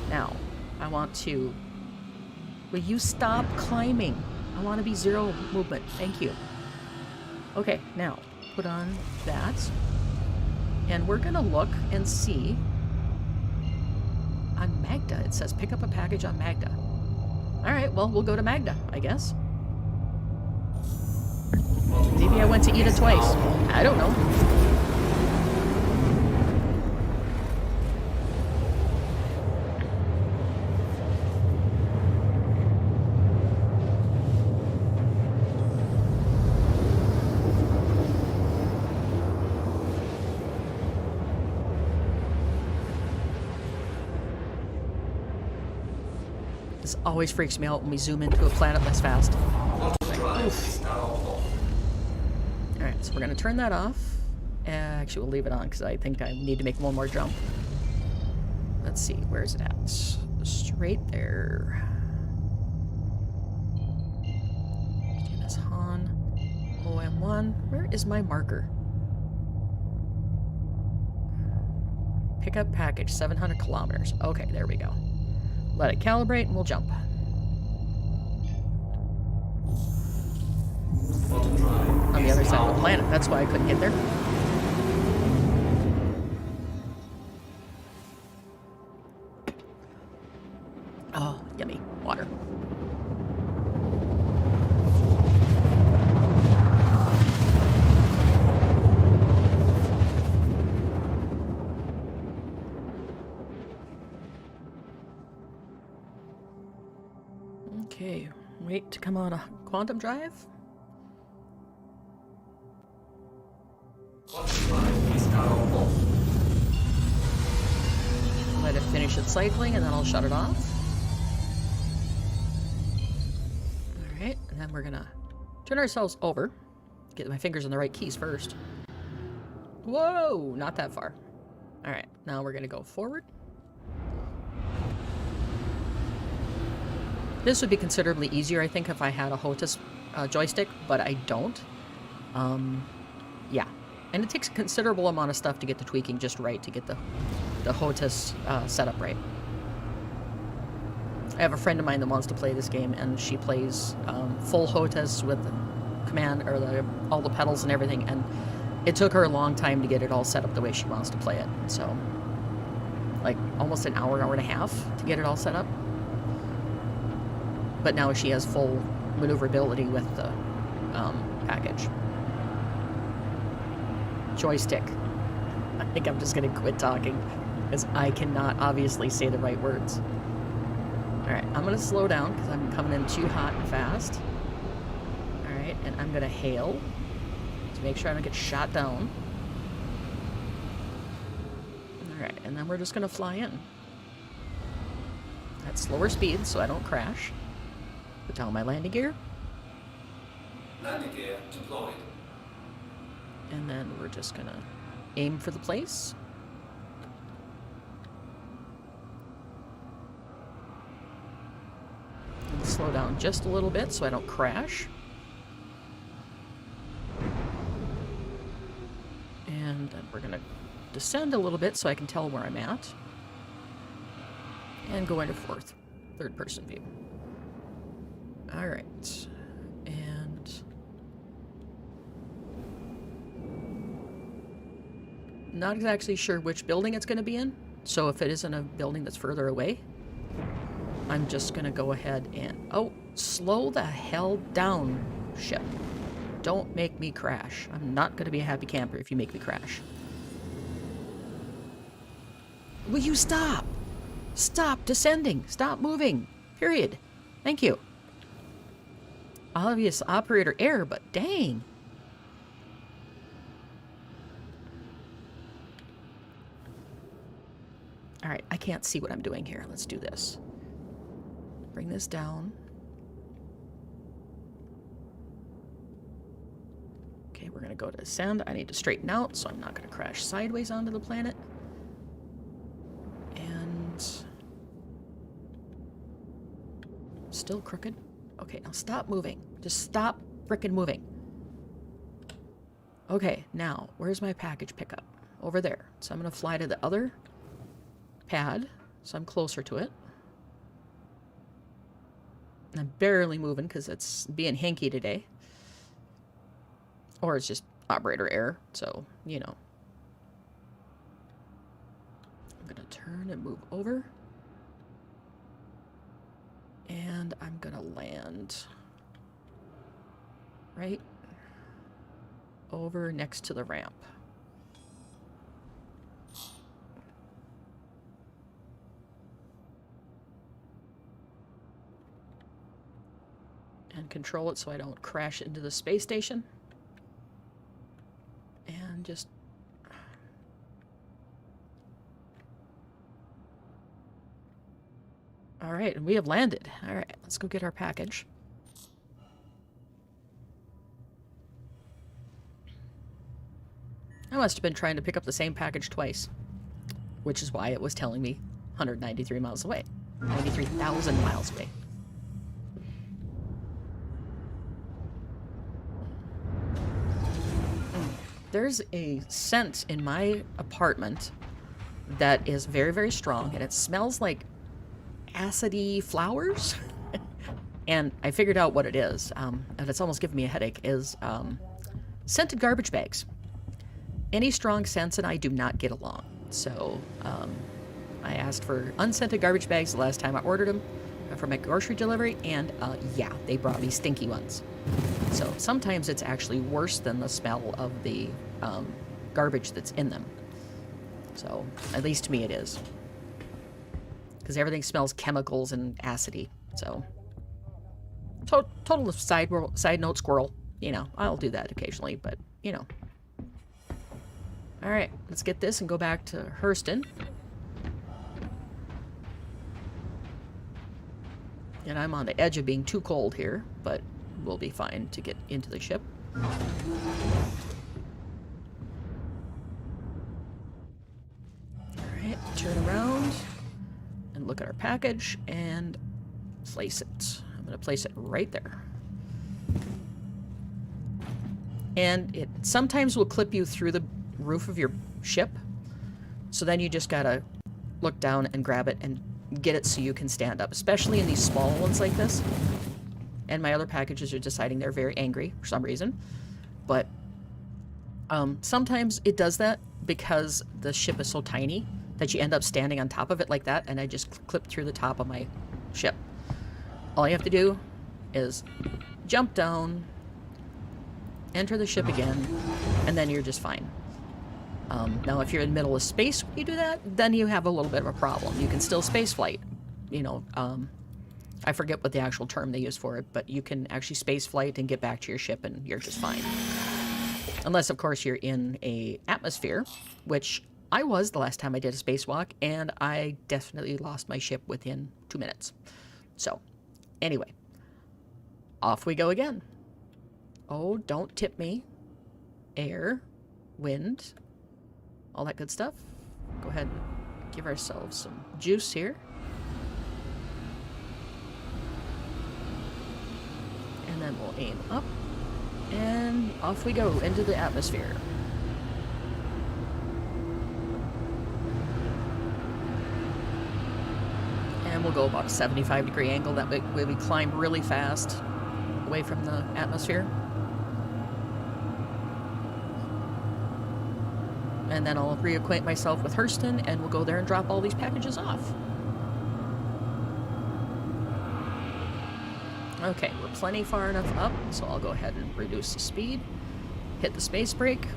Now, I want to... Will you stop climbing? I want to be 0 movement. Thank you. Okay, now, put on that. And we're going to look and see... On Magda, it says pick up a package on Magda. Alright, well, we'll go to Magda, I guess. Maybe I went to Ida twice. I don't know. This always freaks me out when we zoom into a planet that's fast. Alright, so we're going to turn that off. Actually, we'll leave it on because I think I need to make one more jump. Let's see, where is it at? Straight there. James Han. OM1. Where is my marker? Pick up package, 700 kilometers. Okay, there we go. Let it calibrate and we'll jump. On the other side of the planet. That's why I couldn't get there. Oh, yummy. Water. Okay, wait to come on a quantum drive. Let it finish its cycling and then I'll shut it off. Alright, and then we're gonna turn ourselves over. Get my fingers on the right keys first. Whoa, not that far. Alright, now we're gonna go forward. This would be considerably easier, I think, if I had a HOTAS joystick, but I don't. Yeah. And it takes a considerable amount of stuff to get the tweaking just right, to get the HOTAS setup right. I have a friend of mine that wants to play this game, and she plays full HOTAS with command, or all the pedals and everything, and it took her a long time to get it all set up the way she wants to play it. So, like, almost an hour, hour and a half to get it all set up. But now she has full maneuverability with the package. Joystick. I think I'm just going to quit talking, because I cannot obviously say the right words. Alright, I'm going to slow down, because I'm coming in too hot and fast. Alright, and I'm going to hail to make sure I don't get shot down. Alright, and then we're just going to fly in. At slower speed, so I don't crash. Put down my landing gear. Landing gear deployed. And then we're just gonna aim for the place. And slow down just a little bit so I don't crash. And then we're gonna descend a little bit so I can tell where I'm at. And go into third person view. Alright. And not exactly sure which building it's going to be in, so if it isn't a building that's further away, I'm just going to go ahead and... Oh, slow the hell down, ship. Don't make me crash. I'm not going to be a happy camper if you make me crash. Will you stop? Stop descending. Stop moving. Period. Thank you. Obvious operator error, but dang. Alright, I can't see what I'm doing here. Let's do this. Bring this down. Okay, we're going to go to ascend. I need to straighten out, so I'm not going to crash sideways onto the planet. And... still crooked. Okay, now stop moving. Just stop frickin' moving. Okay, now, where's my package pickup? Over there. So I'm going to fly to the other pad, so I'm closer to it. I'm barely moving because it's being hinky today. Or it's just operator error, so, you know. I'm going to turn and move over. And I'm going to land right over next to the ramp. And control it so I don't crash into the space station. And just... Alright, and we have landed. Alright, let's go get our package. I must have been trying to pick up the same package twice. Which is why it was telling me 193 miles away. 93,000 miles away. There's a scent in my apartment that is very, very strong, and it smells like acidy flowers. And I figured out what it is, and it's almost giving me a headache, is scented garbage bags. Any strong scents and I do not get along. So I asked for unscented garbage bags the last time I ordered them for my grocery delivery, and yeah, they brought me stinky ones. So sometimes it's actually worse than the smell of the garbage that's in them. So at least to me it is. Because everything smells chemicals and acidy. So total side note squirrel. You know, I'll do that occasionally, but you know. Alright, let's get this and go back to Hurston. And I'm on the edge of being too cold here, but we'll be fine to get into the ship. Alright, turn around and look at our package and place it. I'm going to place it right there. And it sometimes will clip you through the roof of your ship. So then you just gotta look down and grab it and get it so you can stand up, especially in these small ones like this. And my other packages are deciding they're very angry for some reason. But sometimes it does that because the ship is so tiny that you end up standing on top of it like that, and I just clip through the top of my ship. All you have to do is jump down, enter the ship again, and then you're just fine. Now, if you're in the middle of space when you do that, then you have a little bit of a problem. You can still space flight. You know, I forget what the actual term they use for it, but you can actually space flight and get back to your ship and you're just fine. Unless, of course, you're in a atmosphere, which I was the last time I did a spacewalk, and I definitely lost my ship within 2 minutes. So, anyway, off we go again. Oh, don't tip me. Air, wind, all that good stuff. Go ahead and give ourselves some juice here. And then we'll aim up. And off we go into the atmosphere. And we'll go about a 75-degree angle. That way we climb really fast away from the atmosphere. And then I'll reacquaint myself with Hurston, and we'll go there and drop all these packages off. Okay, we're plenty far enough up, so I'll go ahead and reduce the speed. Hit the space brake.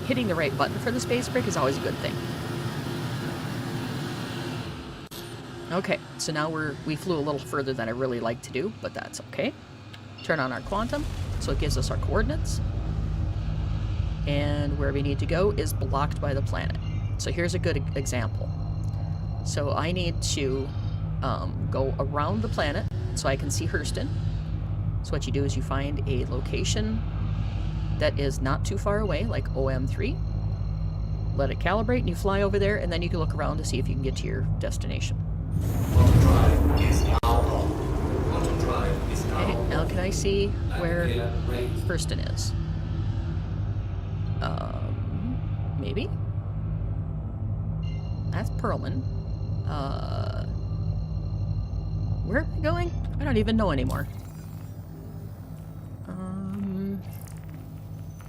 Hitting the right button for the space brake is always a good thing. Okay, so now we flew a little further than I really like to do, but that's okay. Turn on our quantum, so it gives us our coordinates. And where we need to go is blocked by the planet. So here's a good example. So I need to go around the planet so I can see Hurston. So what you do is you find a location that is not too far away, like OM3. Let it calibrate and you fly over there, and then you can look around to see if you can get to your destination. Quantum drive is now on. Quantum drive is now Okay, on. now can I see where Navigator raised. Hurston is? Maybe? That's Perlman. Where am I going? I don't even know anymore.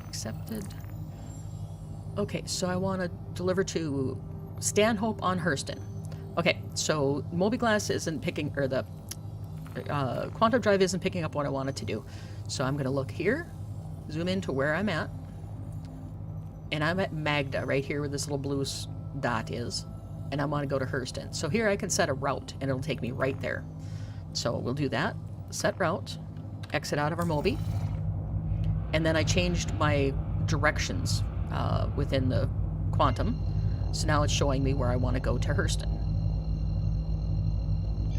Accepted. Okay, so I want to deliver to Stanhope on Hurston. Okay, so Mobiglass isn't picking, or the Quantum Drive isn't picking up what I wanted to do. So I'm going to look here, zoom in to where I'm at, and I'm at Magda, right here where this little blue dot is, and I want to go to Hurston. So here I can set a route, and it'll take me right there. So we'll do that, set route, exit out of our Mobi, and then I changed my directions within the Quantum, so now it's showing me where I want to go to Hurston.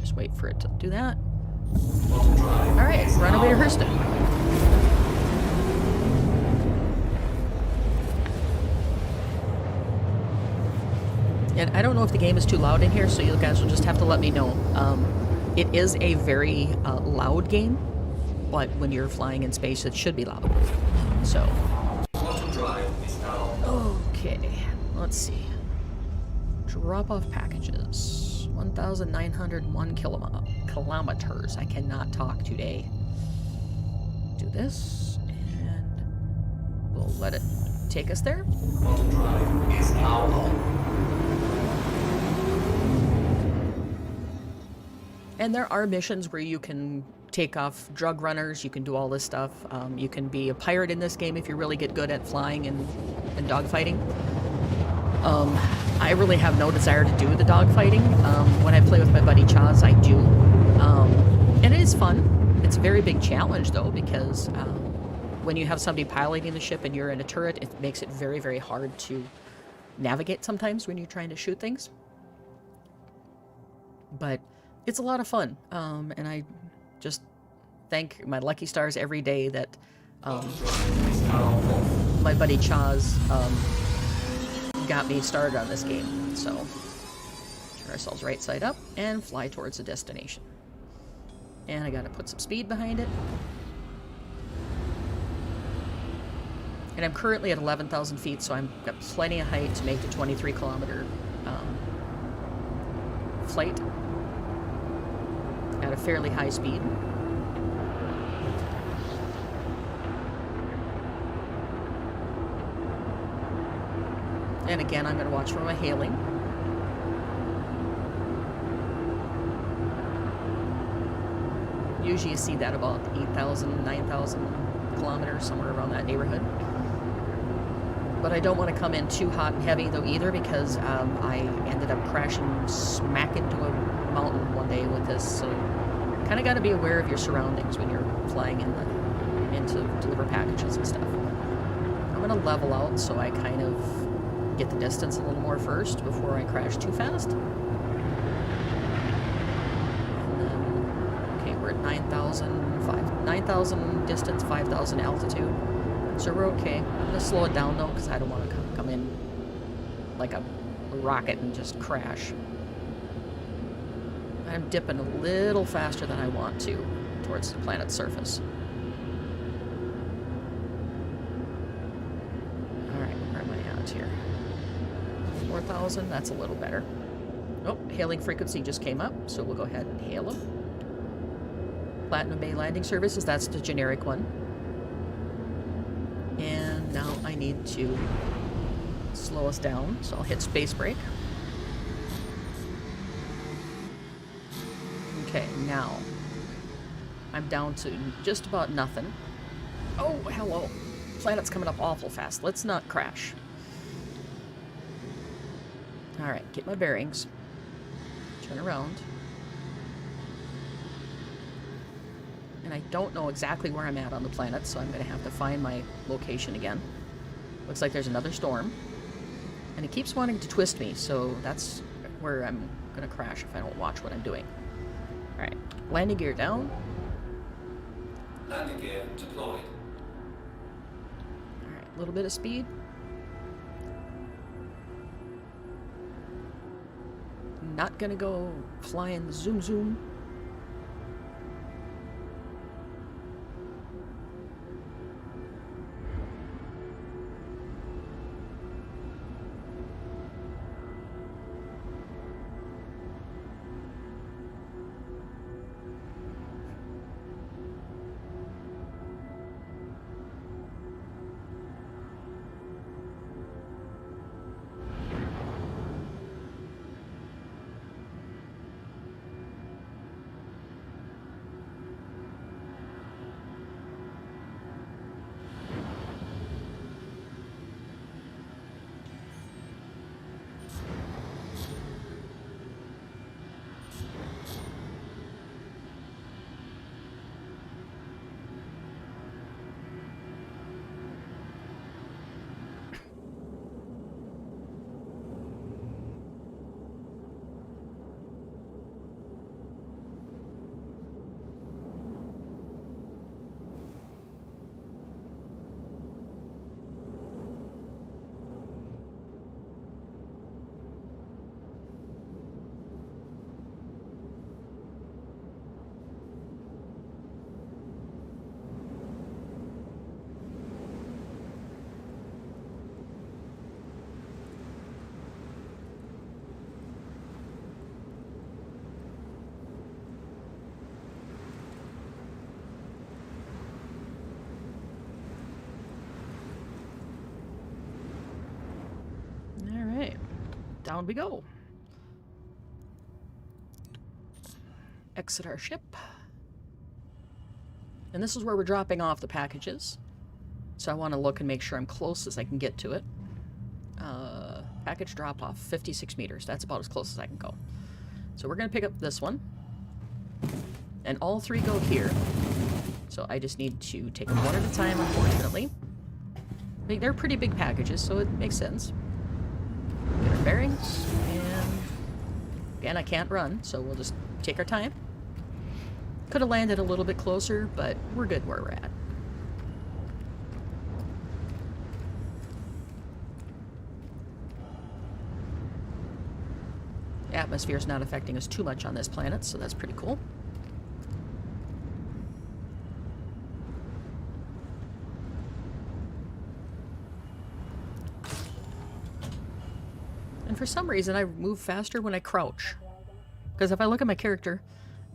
Just wait for it to do that. Alright, run away to Hurston. And I don't know if the game is too loud in here, so you guys will just have to let me know. It is a very loud game, but when you're flying in space, it should be loud. So. Quantum drive is now. Okay, let's see. Drop off packages. 1,901 kilometers. I cannot talk today. Do this, and we'll let it take us there. Quantum drive is now on. And there are missions where you can take off drug runners, you can do all this stuff. You can be a pirate in this game if you really get good at flying and dogfighting. I really have no desire to do the dogfighting. When I play with my buddy Chaz, I do. And it is fun. It's a very big challenge, though, because when you have somebody piloting the ship and you're in a turret, it makes it very, very hard to navigate sometimes when you're trying to shoot things. But it's a lot of fun, and I just thank my lucky stars every day that my buddy Chaz got me started on this game. So, turn ourselves right side up and fly towards the destination. And I gotta put some speed behind it. And I'm currently at 11,000 feet, so I've got plenty of height to make the 23-kilometer flight at a fairly high speed. And again, I'm going to watch for my hailing. Usually you see that about 8,000, 9,000 kilometers, somewhere around that neighborhood. But I don't want to come in too hot and heavy, though, either, because I ended up crashing smack into a mountain one day with this. So kind of got to be aware of your surroundings when you're flying in to deliver packages and stuff. I'm going to level out so I kind of get the distance a little more first before I crash too fast. And then, okay, we're at 9,000 distance, 5,000 altitude. So we're okay. I'm going to slow it down though, because I don't want to come in like a rocket and just crash. I'm dipping a little faster than I want to towards the planet's surface. Alright, where am I at here? 4,000, that's a little better. Oh, hailing frequency just came up, so we'll go ahead and hail them. Platinum Bay Landing Services, that's the generic one. And now I need to slow us down, so I'll hit space brake. Okay, now I'm down to just about nothing. Oh, hello. Planet's coming up awful fast. Let's not crash. Alright, get my bearings. Turn around. And I don't know exactly where I'm at on the planet, so I'm going to have to find my location again. Looks like there's another storm. And it keeps wanting to twist me, so that's where I'm going to crash if I don't watch what I'm doing. Alright, landing gear down. Landing gear deployed. Alright, a little bit of speed. Not gonna go flying zoom zoom. Down we go. Exit our ship. And this is where we're dropping off the packages. So I want to look and make sure I'm close as I can get to it. Package drop off, 56 meters. That's about as close as I can go. So we're going to pick up this one. And all three go here. So I just need to take them one at a time, unfortunately. I mean, they're pretty big packages, so it makes sense. Get our bearings, and again, I can't run, so we'll just take our time. Could have landed a little bit closer, but we're good where we're at. atmosphere is not affecting us too much on this planet, so that's pretty cool. And for some reason, I move faster when I crouch. Because if I look at my character,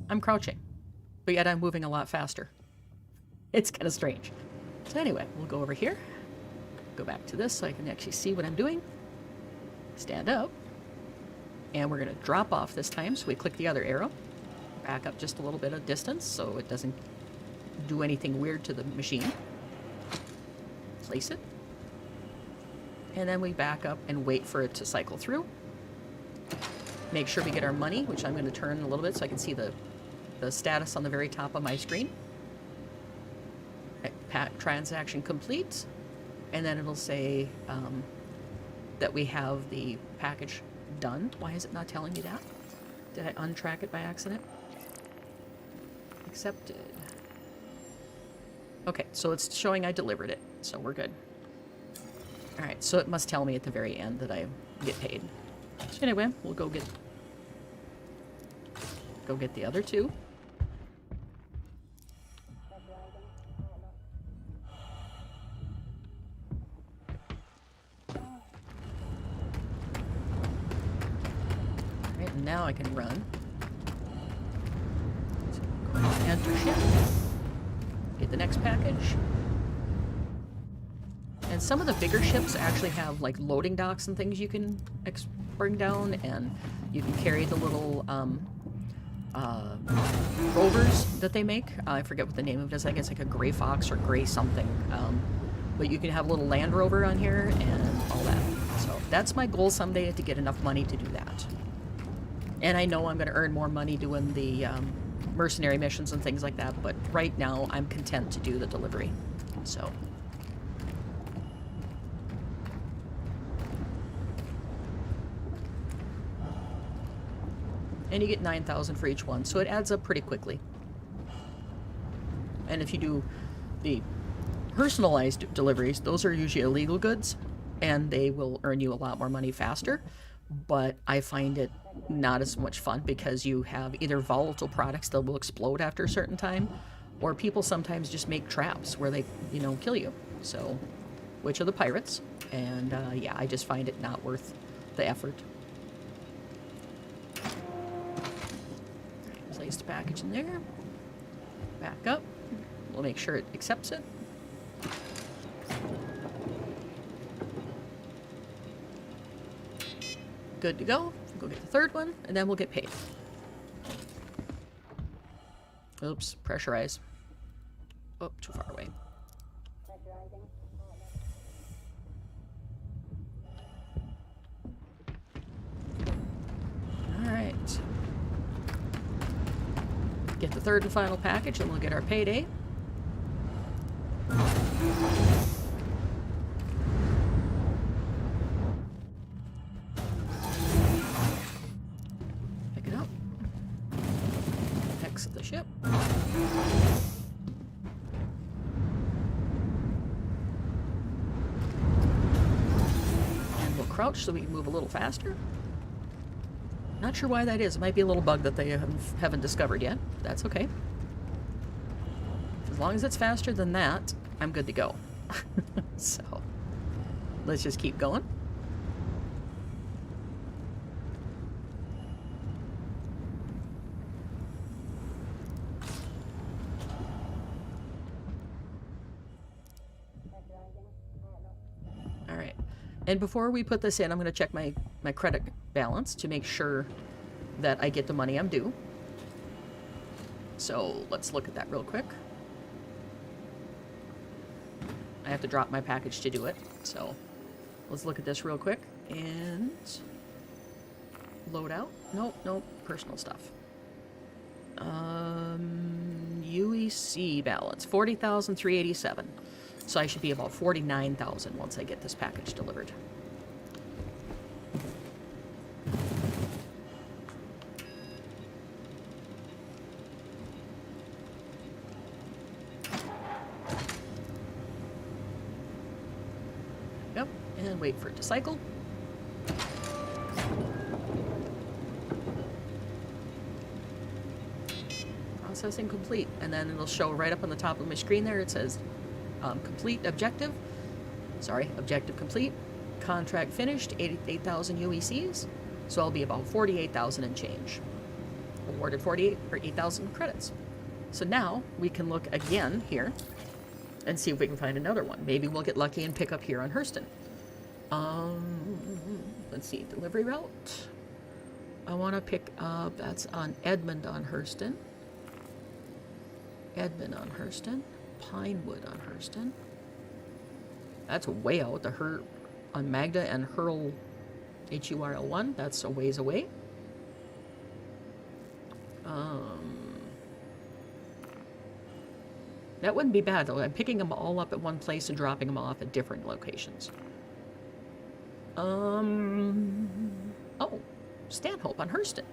I'm crouching. But yet I'm moving a lot faster. It's kind of strange. So anyway, we'll go over here. Go back to this so I can actually see what I'm doing. Stand up. And we're going to drop off this time. So we click the other arrow. Back up just a little bit of distance so it doesn't do anything weird to the machine. Place it. And then we back up and wait for it to cycle through. Make sure we get our money, which I'm going to turn a little bit so I can see the status on the very top of my screen. Transaction complete. And then it'll say that we have the package done. Why is it not telling me that? Did I untrack it by accident? Accepted. Okay, so it's showing I delivered it, so we're good. Alright, so it must tell me at the very end that I get paid. So anyway, we'll go get the other two. Alright, and now I can run. So enter ship. Get the next package. And some of the bigger ships actually have like loading docks and things you can bring down, and you can carry the little rovers that they make. I forget what the name of it is. I guess like a gray fox or gray something. But you can have a little Land Rover on here and all that. So that's my goal someday, to get enough money to do that. And I know I'm going to earn more money doing the mercenary missions and things like that, but right now I'm content to do the delivery. So. And you get 9,000 for each one, so it adds up pretty quickly. And if you do the personalized deliveries, those are usually illegal goods, and they will earn you a lot more money faster. But I find it not as much fun because you have either volatile products that will explode after a certain time, or people sometimes just make traps where they, kill you. So, which are the pirates. And yeah, I just find it not worth the effort. Place the package in there. Back up. We'll make sure it accepts it. Good to go. Go get the third one, and then we'll get paid. Oops, pressurize. Oh, too far away. Alright. Get the third and final package, and we'll get our payday. Pick it up. Exit the ship. And we'll crouch so we can move a little faster. Not sure why that is. It might be a little bug that they haven't discovered yet. That's okay. As long as it's faster than that, I'm good to go. So, let's just keep going. All right. And before we put this in, I'm going to check my credit balance to make sure that I get the money I'm due. So let's look at that real quick. I have to drop my package to do it. So let's look at this real quick and load out. Nope, personal stuff. UEC balance, 40,387. So I should be about 49,000 once I get this package delivered. Yep, and wait for it to cycle. processing complete. And then it'll show right up on the top of my screen there. It says complete objective. Sorry, objective complete. Contract finished, 88,000 UECs. So I'll be about 48,000 and change. Awarded 48 or 8,000 credits. So now we can look again here and see if we can find another one. Maybe we'll get lucky and pick up here on Hurston. Let's see, delivery route. I want to pick up, that's on Edmund on Hurston. Edmund on Hurston. Pinewood on Hurston. That's way out. The on Magda and Hurl, HURL1. That's a ways away. That wouldn't be bad though. I'm picking them all up at one place and dropping them off at different locations. Oh, Stanhope on Hurston.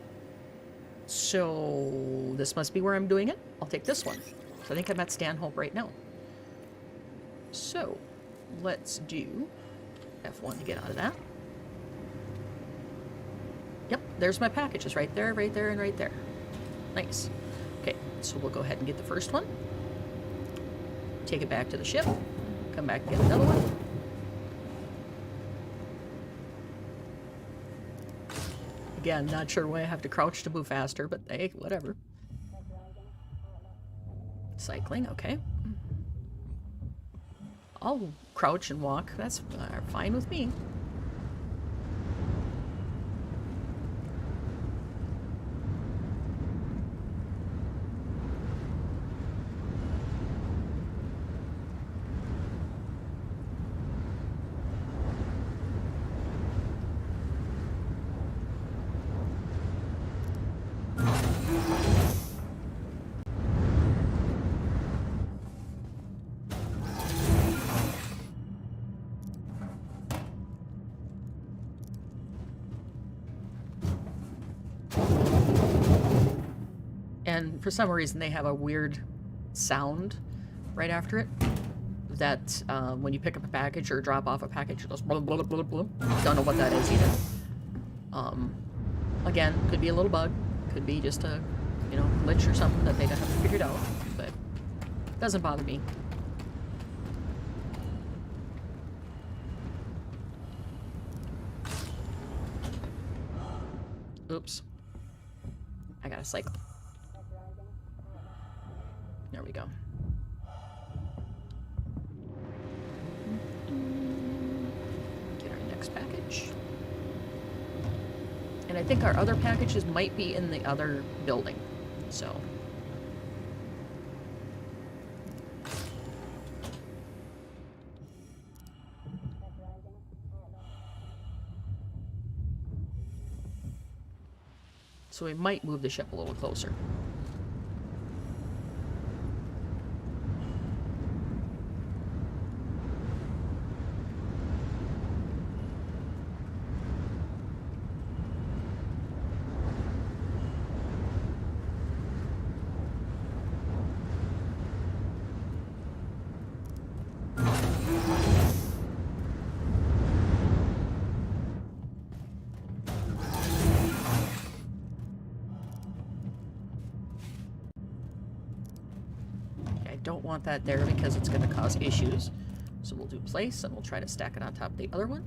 So this must be where I'm doing it. I'll take this one. So I think I'm at Stanhope right now. So let's do F1 to get out of that. Yep, there's my packages right there, and right there. Nice. Okay, so we'll go ahead and get the first one. Take it back to the ship. Come back and get another one. Again, not sure why I have to crouch to move faster, but hey, whatever. Cycling, okay. I'll crouch and walk. That's fine with me. And for some reason they have a weird sound right after it that when you pick up a package or drop off a package, it goes blah, blah, blah, blah, blah. Don't know what that is either. Again, could be a little bug, could be just a, you know, glitch or something that they haven't figured out, but it doesn't bother me. Oops. I gotta cycle. There we go. Get our next package. And I think our other packages might be in the other building, so. So we might move the ship a little closer. Don't want that there because it's going to cause issues. So we'll do place and we'll try to stack it on top of the other one.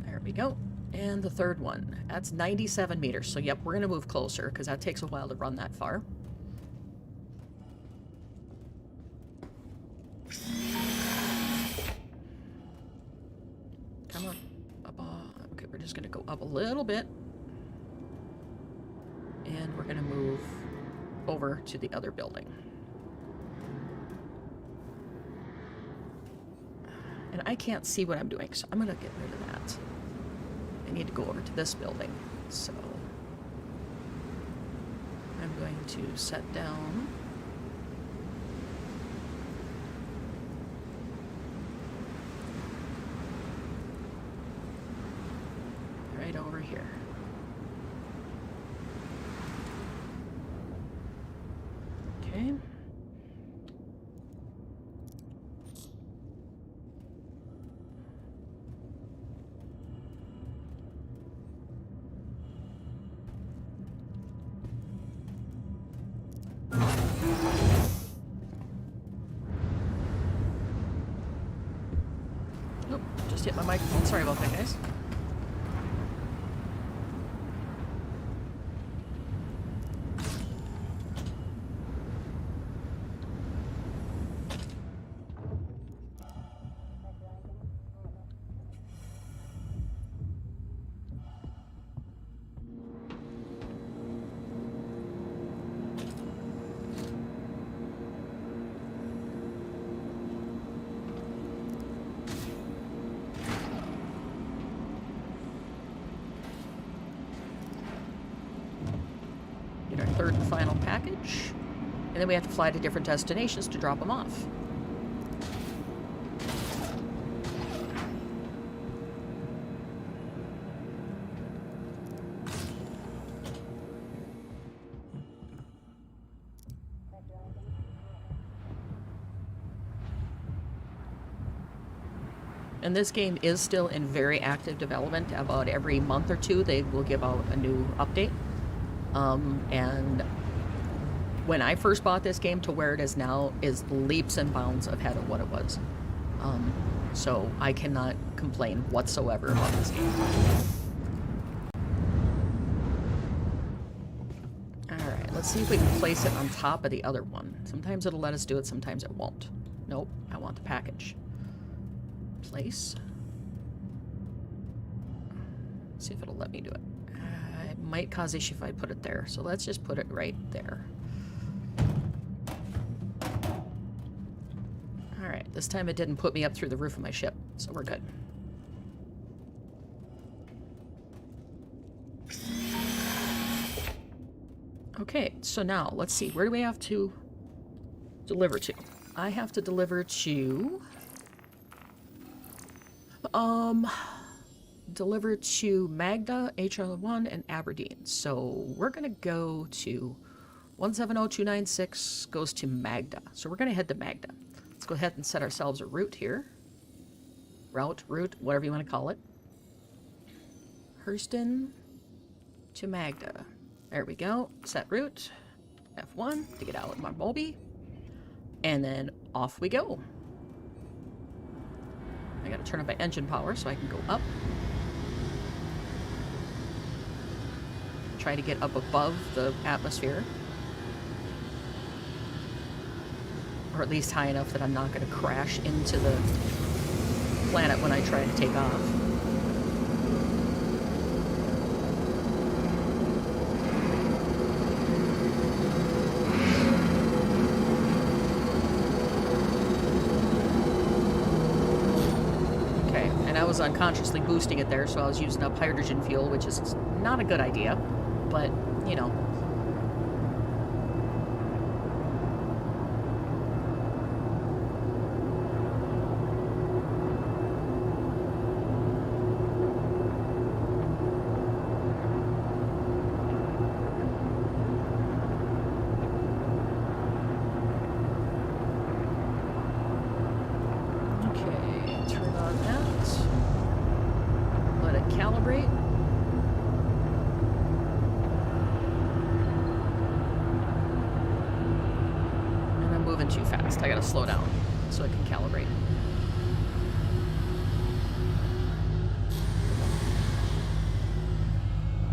There we go. And the third one, that's 97 meters. So yep, we're going to move closer because that takes a while to run that far. Come on. Up, okay, we're just going to go up a little bit. And we're going to move over to the other building. And I can't see what I'm doing, so I'm gonna get rid of that. I need to go over to this building, so I'm going to set down right over here. Okay. hit my microphone. Sorry about that, guys. Get our third and final package. And then we have to fly to different destinations to drop them off. And this game is still in very active development. About every month or two, they will give out a new update. And when I first bought this game to where it is now is leaps and bounds ahead of what it was. So I cannot complain whatsoever about this game. Alright, let's see if we can place it on top of the other one. Sometimes it'll let us do it, sometimes it won't. Nope, I want the package. Place. See if it'll let me do it. It might cause issue if I put it there, so let's just put it right there. Alright, this time it didn't put me up through the roof of my ship, so we're good. Okay, so now, let's see, where do we have to deliver to? I have to deliver to... deliver to Magda, HR1, and Aberdeen. So we're going to go to 170296 goes to Magda. So we're going to head to Magda. Let's go ahead and set ourselves a route here. Route, whatever you want to call it. Hurston to Magda. There we go. Set route. F1 to get out of my Moby. And then off we go. I gotta turn up my engine power so I can go up. Try to get up above the atmosphere. Or at least high enough that I'm not gonna crash into the planet when I try to take off. I was unconsciously boosting it there, so I was using up hydrogen fuel, which is not a good idea, but, you know. Calibrate. And I'm moving too fast. I gotta slow down so I can calibrate.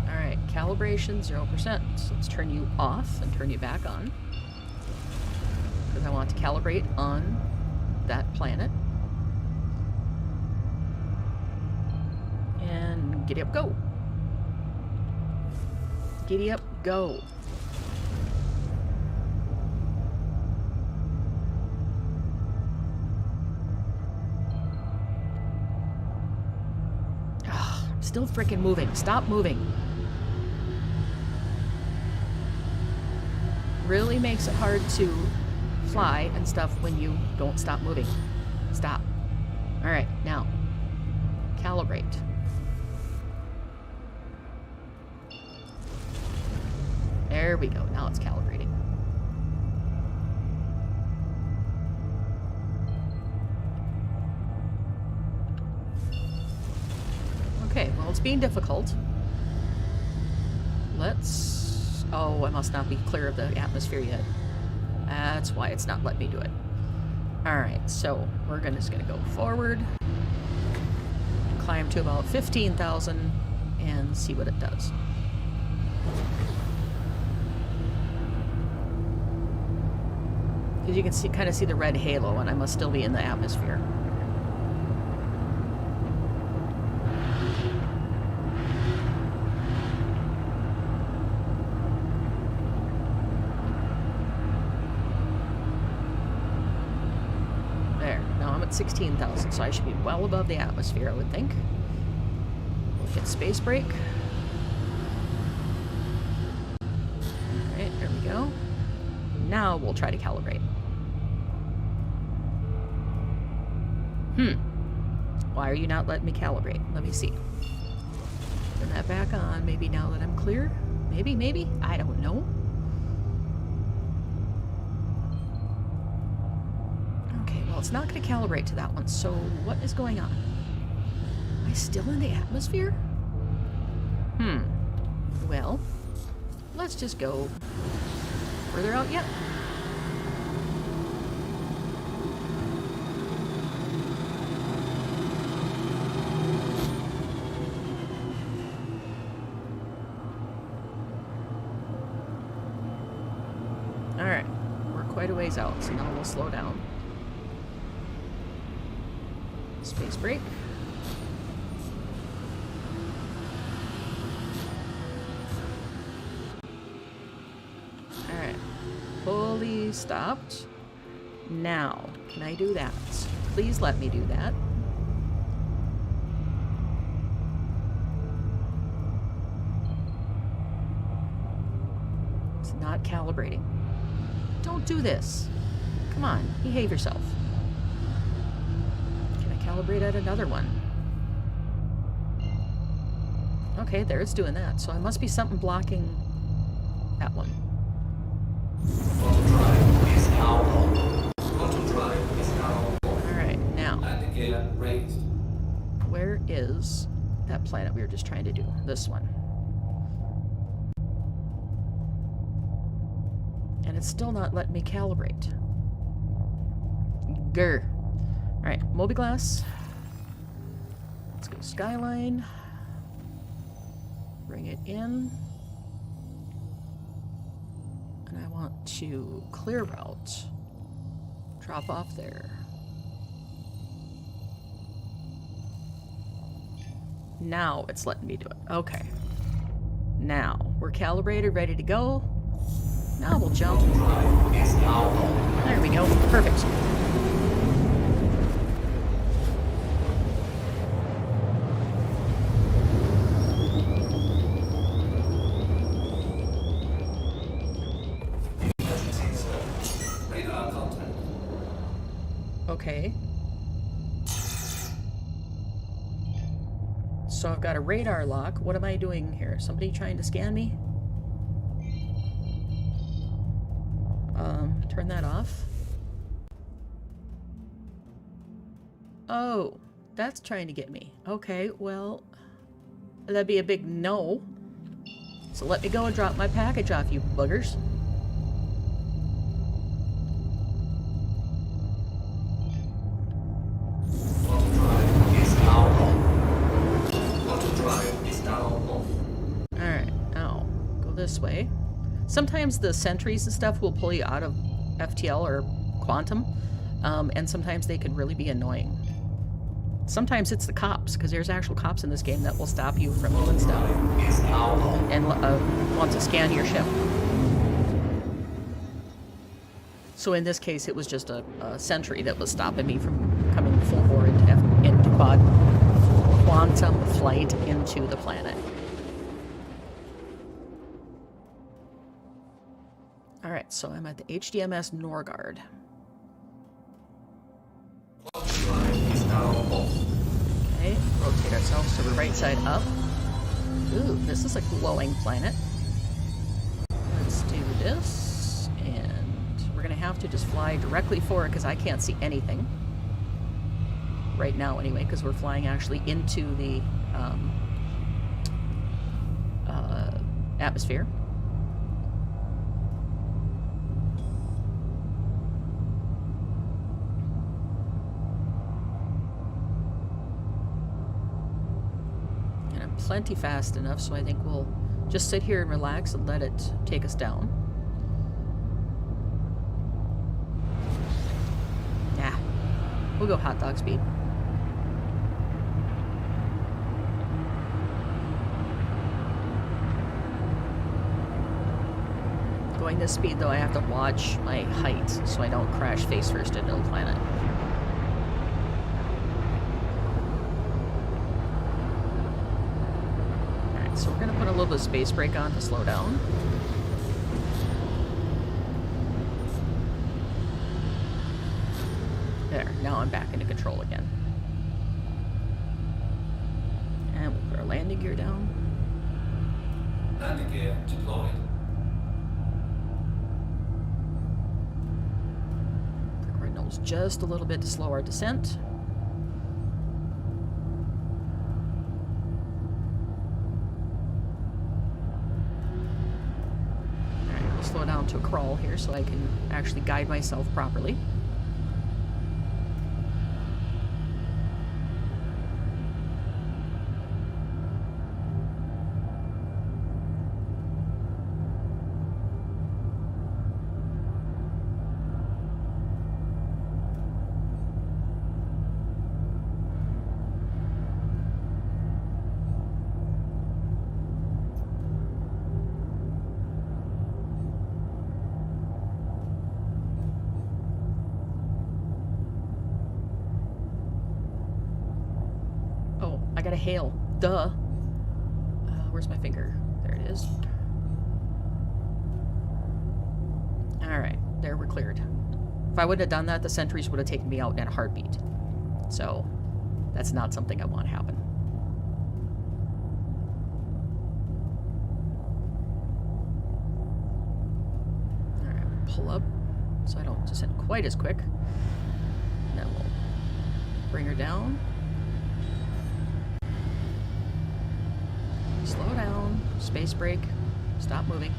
Alright, calibration 0%. So let's turn you off and turn you back on. Because I want to calibrate on that planet. Giddy up, go. Giddy up, go. Ah, I'm still freaking moving. Stop moving. Really makes it hard to fly and stuff when you don't stop moving. Stop. All right, now calibrate. There we go. Now it's calibrating. Okay, well, it's being difficult. Let's... Oh, I must not be clear of the atmosphere yet. That's why it's not letting me do it. Alright, so we're just gonna go forward. climb to about 15,000 and see what it does. Because you can see, kind of see the red halo, and I must still be in the atmosphere. There. Now I'm at 16,000, so I should be well above the atmosphere, I would think. We'll hit space brake. Alright, there we go. Now we'll try to calibrate. Why are you not letting me calibrate? Let me see. Turn that back on, maybe now that I'm clear. Maybe? I don't know. Okay, well, it's not going to calibrate to that one, so what is going on? Am I still in the atmosphere? Well, let's just go further out yet. Alright, we're quite a ways out, so now we'll slow down. Space brake. Alright, fully stopped. Now, can I do that? Please let me do that. It's not calibrating. Don't do this. Come on, behave yourself. Can I calibrate at another one? Okay, there it's doing that. So I must be something blocking that one. Quantum drive is now on. Quantum drive is now on. Alright, now, And gear raised. where is that planet we were just trying to do? This one. And it's still not letting me calibrate. Grr. Alright, Mobiglass. Let's go Skyline. Bring it in. And I want to clear route. Drop off there. Now it's letting me do it. Okay. Now, we're calibrated, ready to go. Now we'll jump. Drive is now on. There we go. Perfect. Emergency stop. Radar contact. Okay. So I've got a radar lock. What am I doing here? Somebody trying to scan me? Turn that off. Oh, that's trying to get me. Okay, well, that'd be a big no. So let me go and drop my package off, you buggers. Quantum drive is now on. Quantum drive is now off. Alright, now, go this way. Sometimes the sentries and stuff will pull you out of FTL or Quantum, and sometimes they can really be annoying. Sometimes it's the cops, because there's actual cops in this game that will stop you from doing stuff Is now on. and want to scan your ship. So in this case, it was just a sentry that was stopping me from coming full bore into quantum flight into the planet. Alright, so I'm at the HDMS Norgard. Quantum drive is now off. Okay, rotate ourselves to the right side up. Ooh, this is a glowing planet. Let's do this, and we're gonna have to just fly directly for it because I can't see anything. Right now, anyway, because we're flying actually into the atmosphere. plenty fast enough, so I think we'll just sit here and relax and let it take us down. Nah, we'll go hot dog speed. Going this speed, though, I have to watch my height so I don't crash face first into the planet. Alright, so we're going to put a little bit of space brake on to slow down. There, now I'm back into control again. And we'll put our landing gear down. Landing gear deployed. Just a little bit to slow our descent. Alright, we'll slow down to a crawl here so I can actually guide myself properly. I got a hail. Duh. Where's my finger? There it is. Alright, there we're cleared. If I wouldn't have done that, the sentries would have taken me out in a heartbeat. So, that's not something I want to happen. Alright, pull up so I don't descend quite as quick. And then we'll bring her down. Slow down, space brake, stop moving.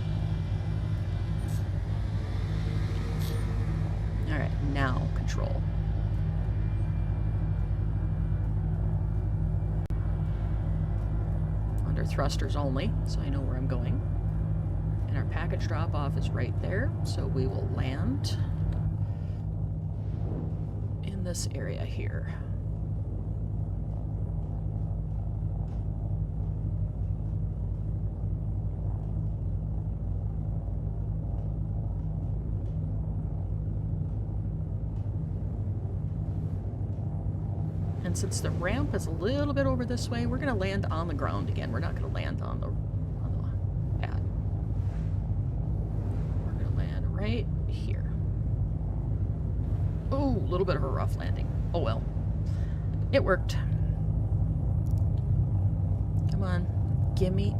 Alright, now control. Under thrusters only, so I know where I'm going. And our package drop-off is right there, so we will land in this area here. And since the ramp is a little bit over this way, we're going to land on the ground again. We're not going to land on the pad. We're going to land right here. Oh, a little bit of a rough landing. Oh well. It worked. Come on. Gimme.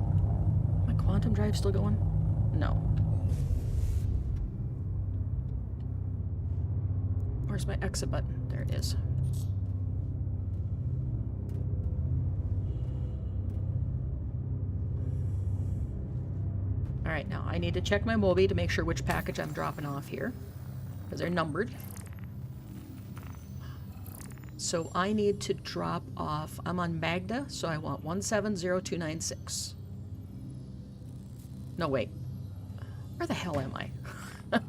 My quantum drive still going? No. Where's my exit button? There it is. Alright, now I need to check my Mobi to make sure which package I'm dropping off here, because they're numbered. So I need to drop off, I'm on Magda, so I want 170296. No, wait. Where the hell am I?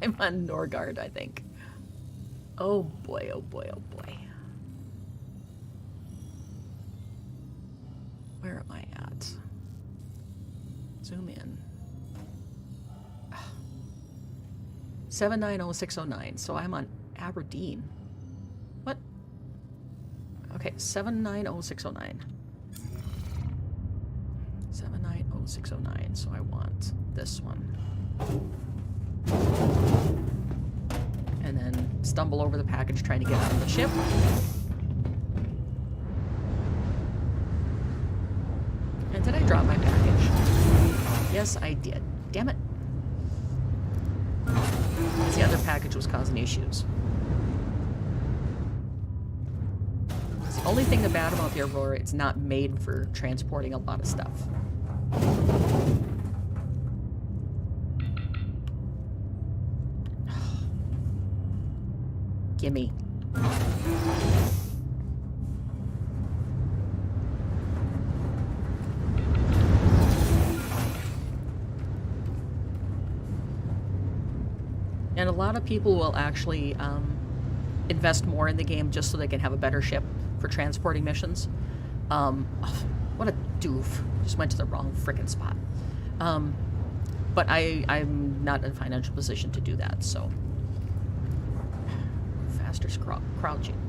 I'm on Norgard, I think. Oh boy, oh boy, oh boy. Where am I at? Zoom in. 790609, so I'm on Aberdeen. What? Okay, 790609. 790609, so I want this one. And then stumble over the package trying to get out of the ship. And did I drop my package? Yes, I did. Damn it. The other package was causing issues. It's the only thing bad about the Aurora, it's not made for transporting a lot of stuff. Gimme. lot of people will actually invest more in the game just so they can have a better ship for transporting missions. What a doof. Just went to the wrong frickin' spot. But I'm not in a financial position to do that, so. Faster crouching.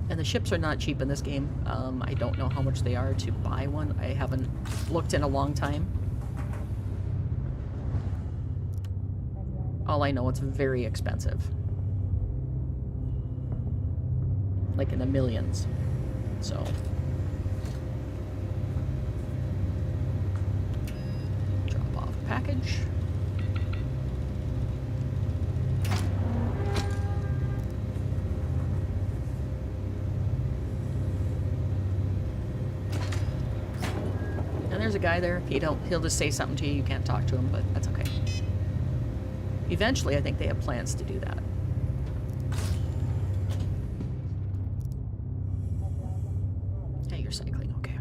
And the ships are not cheap in this game. I don't know how much they are to buy one. I haven't looked in a long time. All I know, it's very expensive. Like in the millions. So. Drop off package. There's a guy there. He'll just say something to you. You can't talk to him, but that's okay. Eventually, I think they have plans to do that. Hey, you're cycling, okay.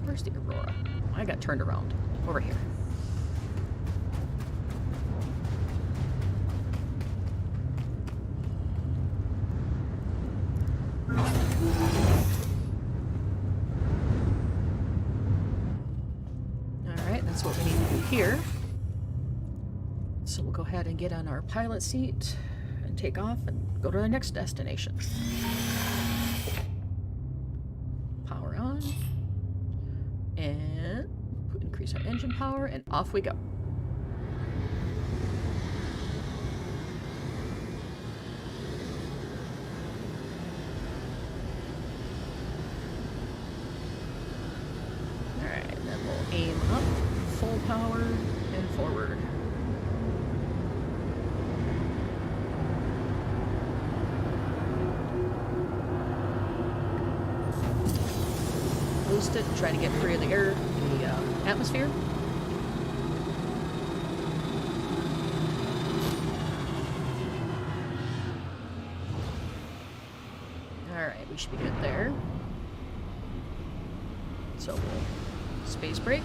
Where's the Aurora? I got turned around. Over here. That's what we need to do here. So we'll go ahead and get on our pilot seat and take off and go to our next destination. Power on. And increase our engine power, and off we go. Alright, and then we'll aim up. Full power and forward. Boost it and try to get free of the air, the atmosphere. Alright, we should be good there. So we'll space brake.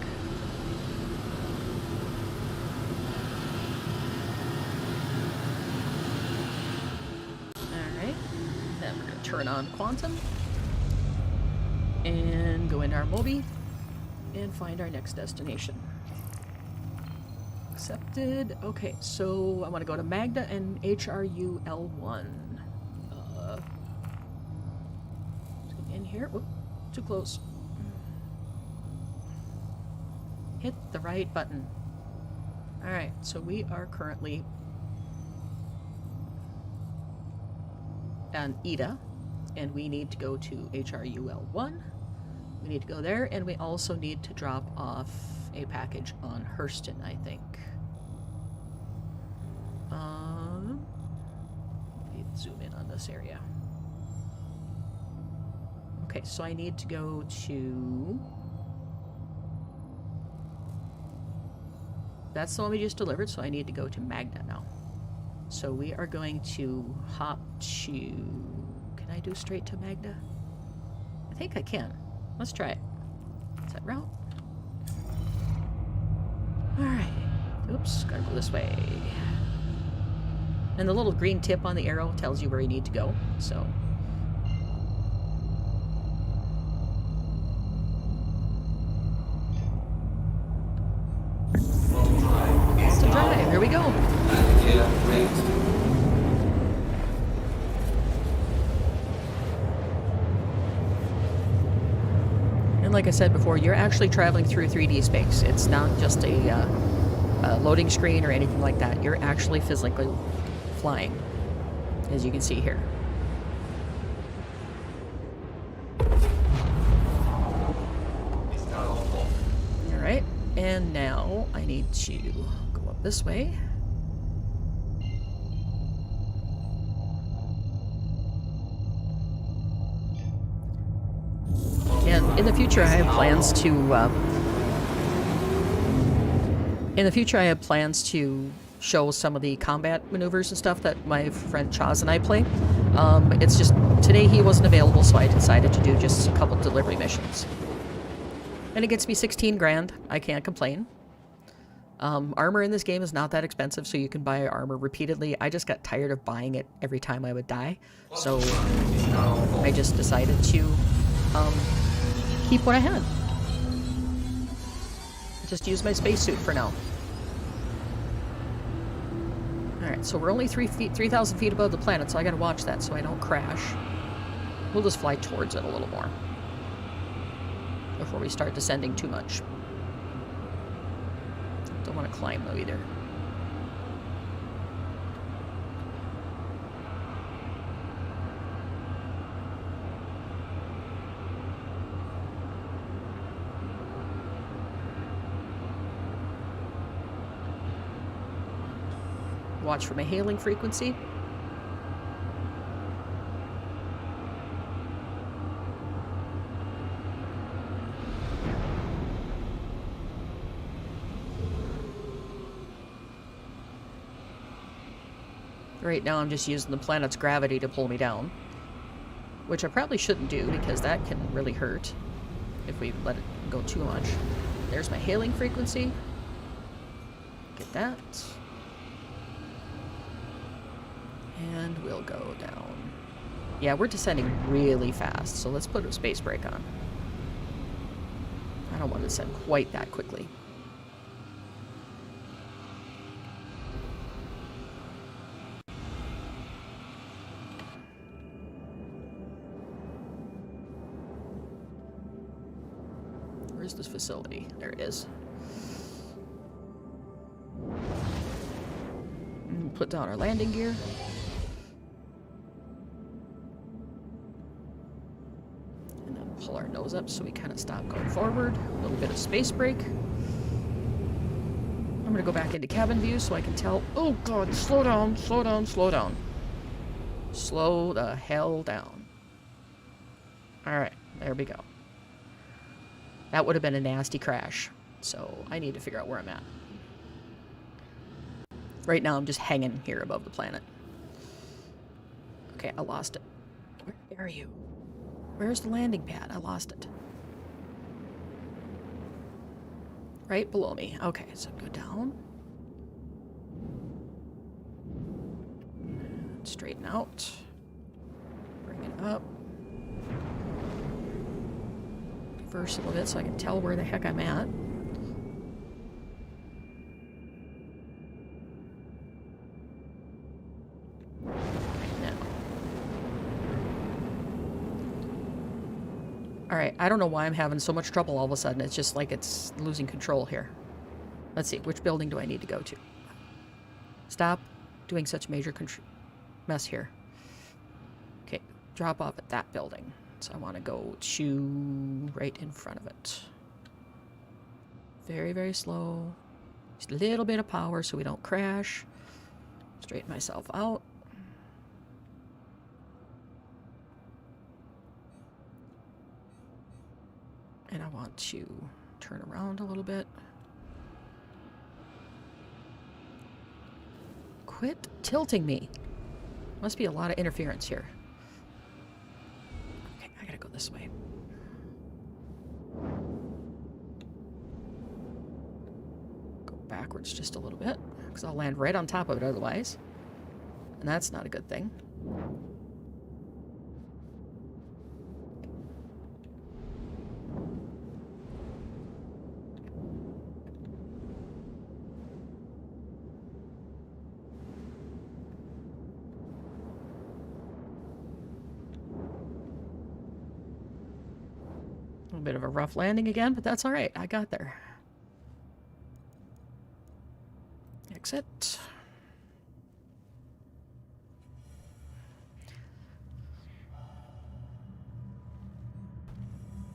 Turn on Quantum and go into our Moby and find our next destination. Accepted. Okay, so I want to go to Magda and HRU L1. In here. Whoop, too close. Hit the right button. Alright, so we are currently on Ida. And we need to go to HRUL1. We need to go there, and we also need to drop off a package on Hurston, I think. Zoom in on this area. Okay, so I need to go to... That's the one we just delivered, so I need to go to Magda now. So we are going to hop to... Can I do straight to Magda? I think I can. Let's try it. Is that route? Alright. Oops, gotta go this way. And the little green tip on the arrow tells you where you need to go, so... To drive, here we go! And like I said before, you're actually traveling through 3D space. It's not just a loading screen or anything like that. You're actually physically flying, as you can see here. Alright, and now I need to go up this way. And in the future, I have plans to show some of the combat maneuvers and stuff that my friend Chaz and I play. It's just, today he wasn't available, so I decided to do just a couple delivery missions. And it gets me 16 grand. I can't complain. Armor in this game is not that expensive, so you can buy armor repeatedly. I just got tired of buying it every time I would die, so I just decided to keep what I had. Just use my spacesuit for now. Alright, so we're only 3,000 feet above the planet, so I gotta watch that so I don't crash. We'll just fly towards it a little more before we start descending too much. Don't want to climb though either. Watch for my hailing frequency. Right now I'm just using the planet's gravity to pull me down, which I probably shouldn't do because that can really hurt if we let it go too much. There's my hailing frequency. Get that. And we'll go down. Yeah, we're descending really fast, so let's put a space brake on. I don't want to descend quite that quickly. Where's this facility? There it is. And put down our landing gear. And then pull our nose up so we kind of stop going forward. A little bit of space brake. I'm going to go back into cabin view so I can tell. Oh god, slow down, slow down, slow down. Slow the hell down. Alright, there we go. That would have been a nasty crash, so I need to figure out where I'm at. Right now I'm just hanging here above the planet. Okay, I lost it. Where are you? Where's the landing pad? I lost it. Right below me. Okay, so go down. And straighten out. Bring it up. Reverse a little bit so I can tell where the heck I'm at. Now. Alright, I don't know why I'm having so much trouble all of a sudden. It's just like it's losing control here. Let's see, which building do I need to go to? Stop doing such major mess here. Okay, drop off at that building. So I want to go to right in front of it. Very, very slow. Just a little bit of power so we don't crash. Straighten myself out. And I want to turn around a little bit. Quit tilting me. Must be a lot of interference here. I gotta go this way. Go backwards just a little bit, because I'll land right on top of it otherwise. And that's not a good thing. A bit of a rough landing again, but that's all right. I got there. Exit.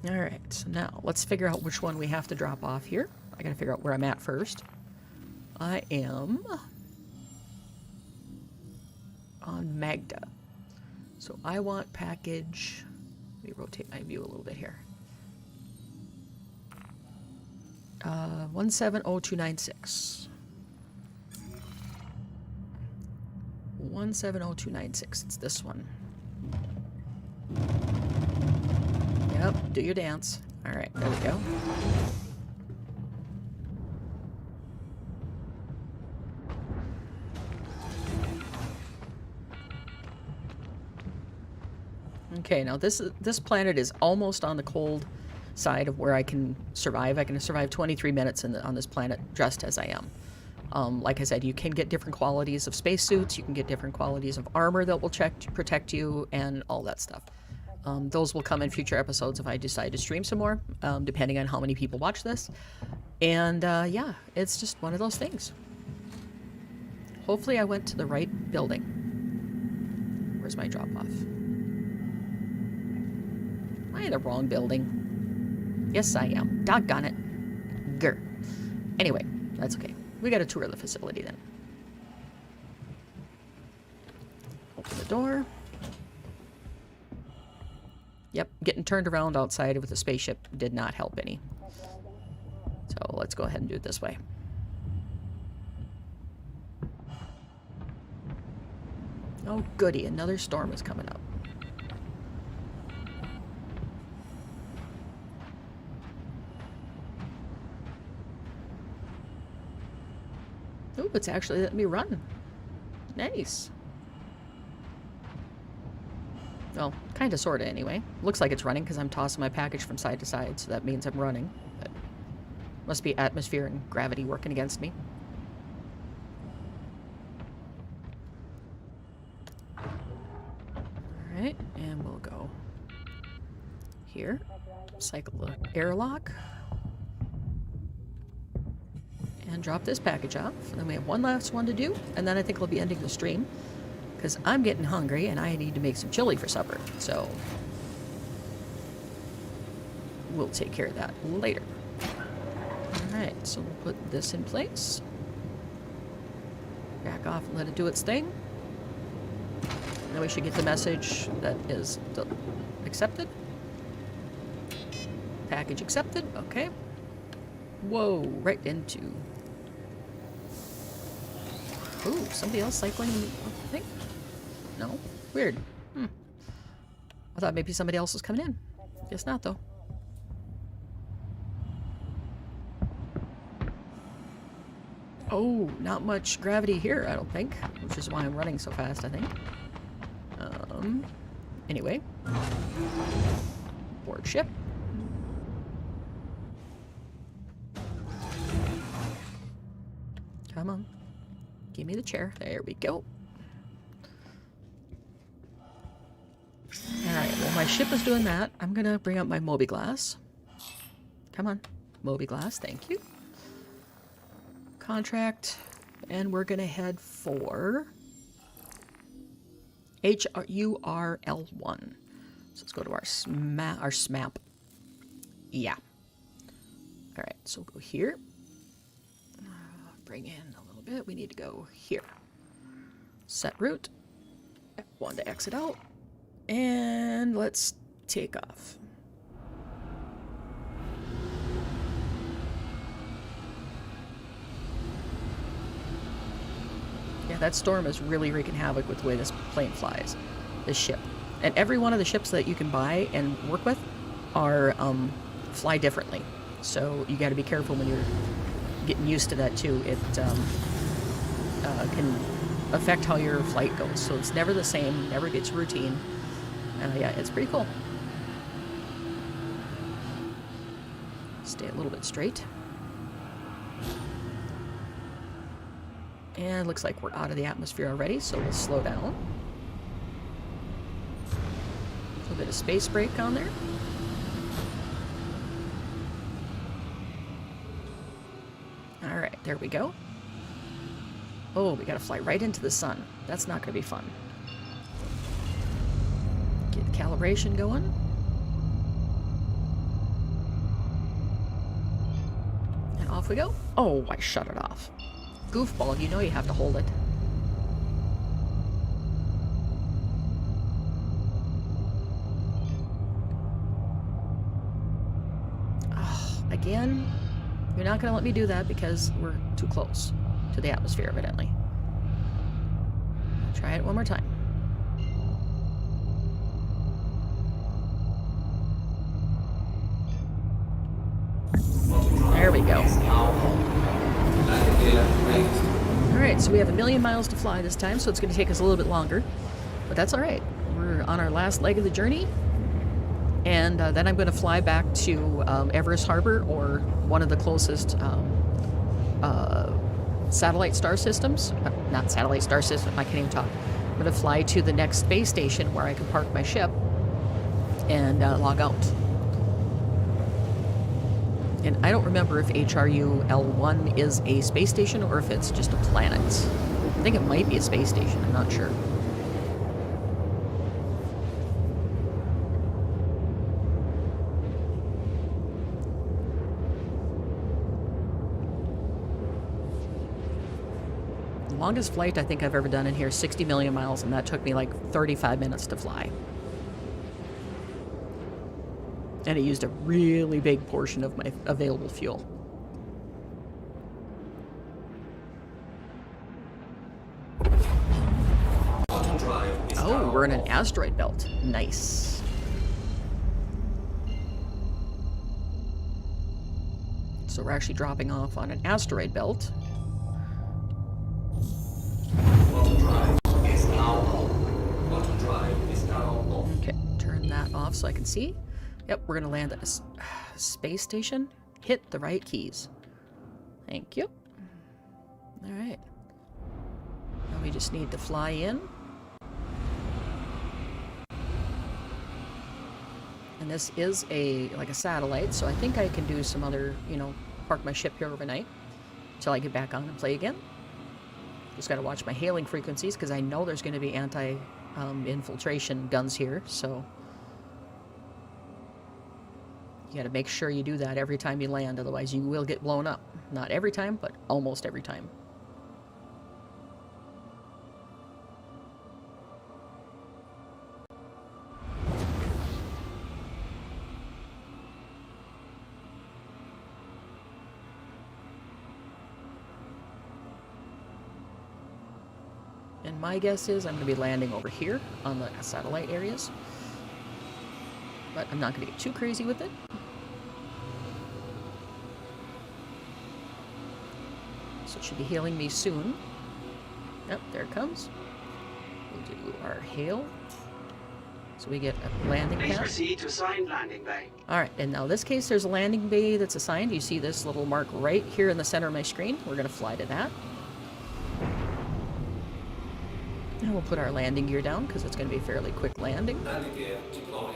All right, so now let's figure out which one we have to drop off here. I gotta figure out where I'm at first. I am on Magda. So I want package. Let me rotate my view a little bit here. 170296. 170296. It's this one. Yep, do your dance. Alright, there we go. Okay, now this planet is almost on the cold side of where I can survive. I can survive 23 minutes on this planet just as I am. Like I said, you can get different qualities of spacesuits, you can get different qualities of armor that will protect you, and all that stuff. Those will come in future episodes if I decide to stream some more, depending on how many people watch this. And yeah, it's just one of those things. Hopefully I went to the right building. Where's my drop-off? Am I in the wrong building? Yes, I am. Doggone it. Grr. Anyway, that's okay. We got to tour the facility then. Open the door. Yep, getting turned around outside with the spaceship did not help any. So let's go ahead and do it this way. Oh goody, another storm is coming up. Oh, it's actually letting me run. Nice. Well, kind of, sort of, anyway. Looks like it's running because I'm tossing my package from side to side, so that means I'm running. But must be atmosphere and gravity working against me. Alright, and we'll go here. Cycle the airlock. And drop this package off. And then we have one last one to do, and then I think we'll be ending the stream. Because I'm getting hungry and I need to make some chili for supper. So we'll take care of that later. Alright, so we'll put this in place. Back off and let it do its thing. Then we should get the message that is accepted. Package accepted. Okay. Whoa, right into... Ooh, somebody else cycling the thing? No? Weird. I thought maybe somebody else was coming in. Guess not, though. Oh, not much gravity here, I don't think. Which is why I'm running so fast, I think. Anyway. Board ship. Come on. Give me the chair. There we go. Alright, well my ship is doing that. I'm gonna bring up my Mobi-Glass. Come on. Mobi-Glass, thank you. Contract. And we're gonna head for... HURL1. So let's go to our SMAP. Yeah. Alright, so we'll go here. Bring in a little bit. We need to go here. Set route. F1 to exit out. And let's take off. Yeah, that storm is really wreaking havoc with the way this plane flies. This ship. And every one of the ships that you can buy and work with are fly differently. So you got to be careful when you're getting used to that too. It can affect how your flight goes. So it's never the same, never gets routine. Yeah, it's pretty cool. Stay a little bit straight. And it looks like we're out of the atmosphere already, so we'll slow down. A little bit of space brake on there. Alright, there we go. Oh, we gotta fly right into the sun. That's not gonna be fun. Get calibration going. And off we go. Oh, I shut it off. Goofball, you know you have to hold it. Oh, again? You're not gonna let me do that because we're too close to the atmosphere, evidently. Try it one more time. There we go. Alright, so we have 1,000,000 miles to fly this time, so it's going to take us a little bit longer. But that's alright. We're on our last leg of the journey. And then I'm going to fly back to Everest Harbor, or one of the closest satellite star systems. Not satellite star system, I can't even talk. I'm going to fly to the next space station where I can park my ship and log out. And I don't remember if HRU L1 is a space station or if it's just a planet. I think it might be a space station, I'm not sure. The longest flight I think I've ever done in here is 60 million miles, and that took me like 35 minutes to fly. And it used a really big portion of my available fuel. Oh, we're in an asteroid belt. Nice. So we're actually dropping off on an asteroid belt. Okay, turn that off so I can see. Yep, we're gonna land at a space station. Hit the right keys. Thank you. Alright. Now we just need to fly in. And this is like a satellite, so I think I can do some other, park my ship here overnight until I get back on and play again. Just gotta watch my hailing frequencies, because I know there's gonna be anti-infiltration guns here, so you gotta make sure you do that every time you land, otherwise you will get blown up. Not every time, but almost every time. And my guess is I'm gonna be landing over here on the satellite areas. But I'm not gonna get too crazy with it. So it should be hailing me soon. Yep, there it comes. We'll do our hail. So we get a landing pad. Please proceed to assigned landing bay. Alright, and now in this case there's a landing bay that's assigned. You see this little mark right here in the center of my screen. We're gonna fly to that. And we'll put our landing gear down because it's gonna be a fairly quick landing. Landing gear deployed.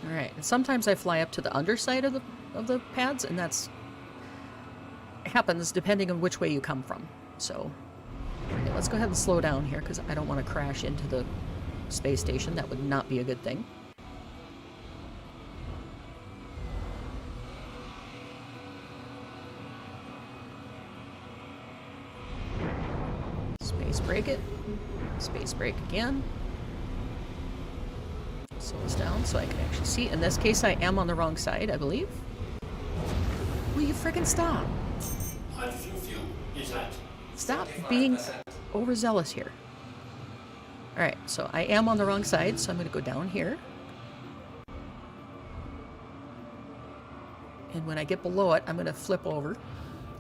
Alright, and sometimes I fly up to the underside of the pads, and that's happens depending on which way you come from. So, okay, let's go ahead and slow down here because I don't want to crash into the space station. That would not be a good thing. Space brake it. Space brake again. Slow us down so I can actually see. In this case, I am on the wrong side, I believe. Will you friggin' stop? Hydrogen fuel is at Stop being overzealous here. Alright, so I am on the wrong side, so I'm going to go down here. And when I get below it, I'm going to flip over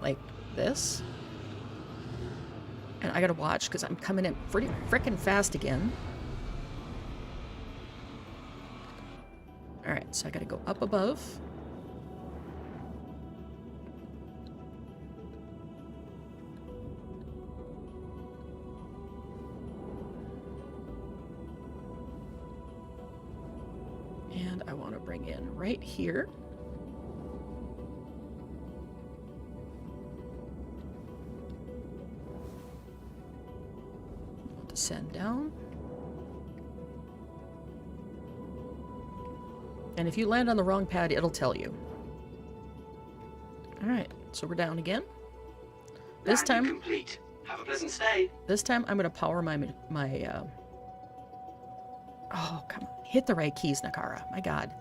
like this. And I got to watch because I'm coming in pretty frickin' fast again. Alright, so I gotta go up above. And I want to bring in right here. We'll descend down. And if you land on the wrong pad, it'll tell you. Alright, so we're down again. This Landing time, complete. Have a pleasant stay. this time I'm gonna power my oh, come on. Hit the right keys, Nakara. My god.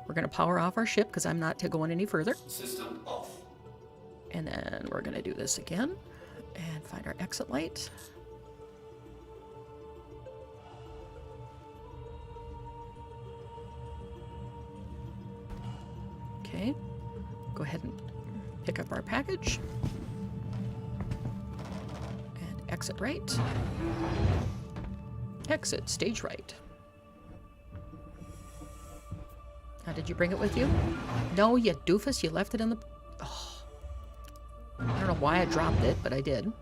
We're gonna power off our ship because I'm not going any further. system off. And then we're going to do this again and find our exit light. Okay, go ahead and pick up our package. And exit right. Exit stage right. Now, did you bring it with you? No, you doofus, you left it in the... Oh. I don't know why I dropped it, but I did.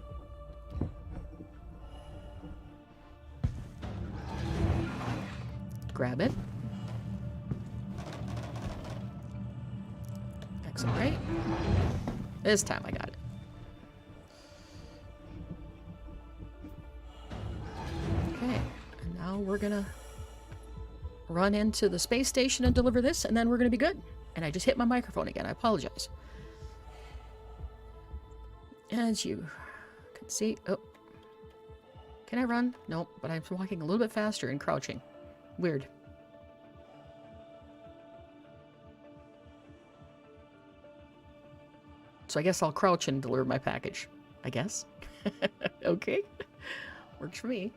Grab it. Exit right. This time I got it. Okay, and now we're gonna run into the space station and deliver this, and then we're gonna be good. And I just hit my microphone again. I apologize. As you can see, oh, can I run? Nope, but I'm walking a little bit faster and crouching. Weird. So I guess I'll crouch and deliver my package. I guess. Okay. Works for me.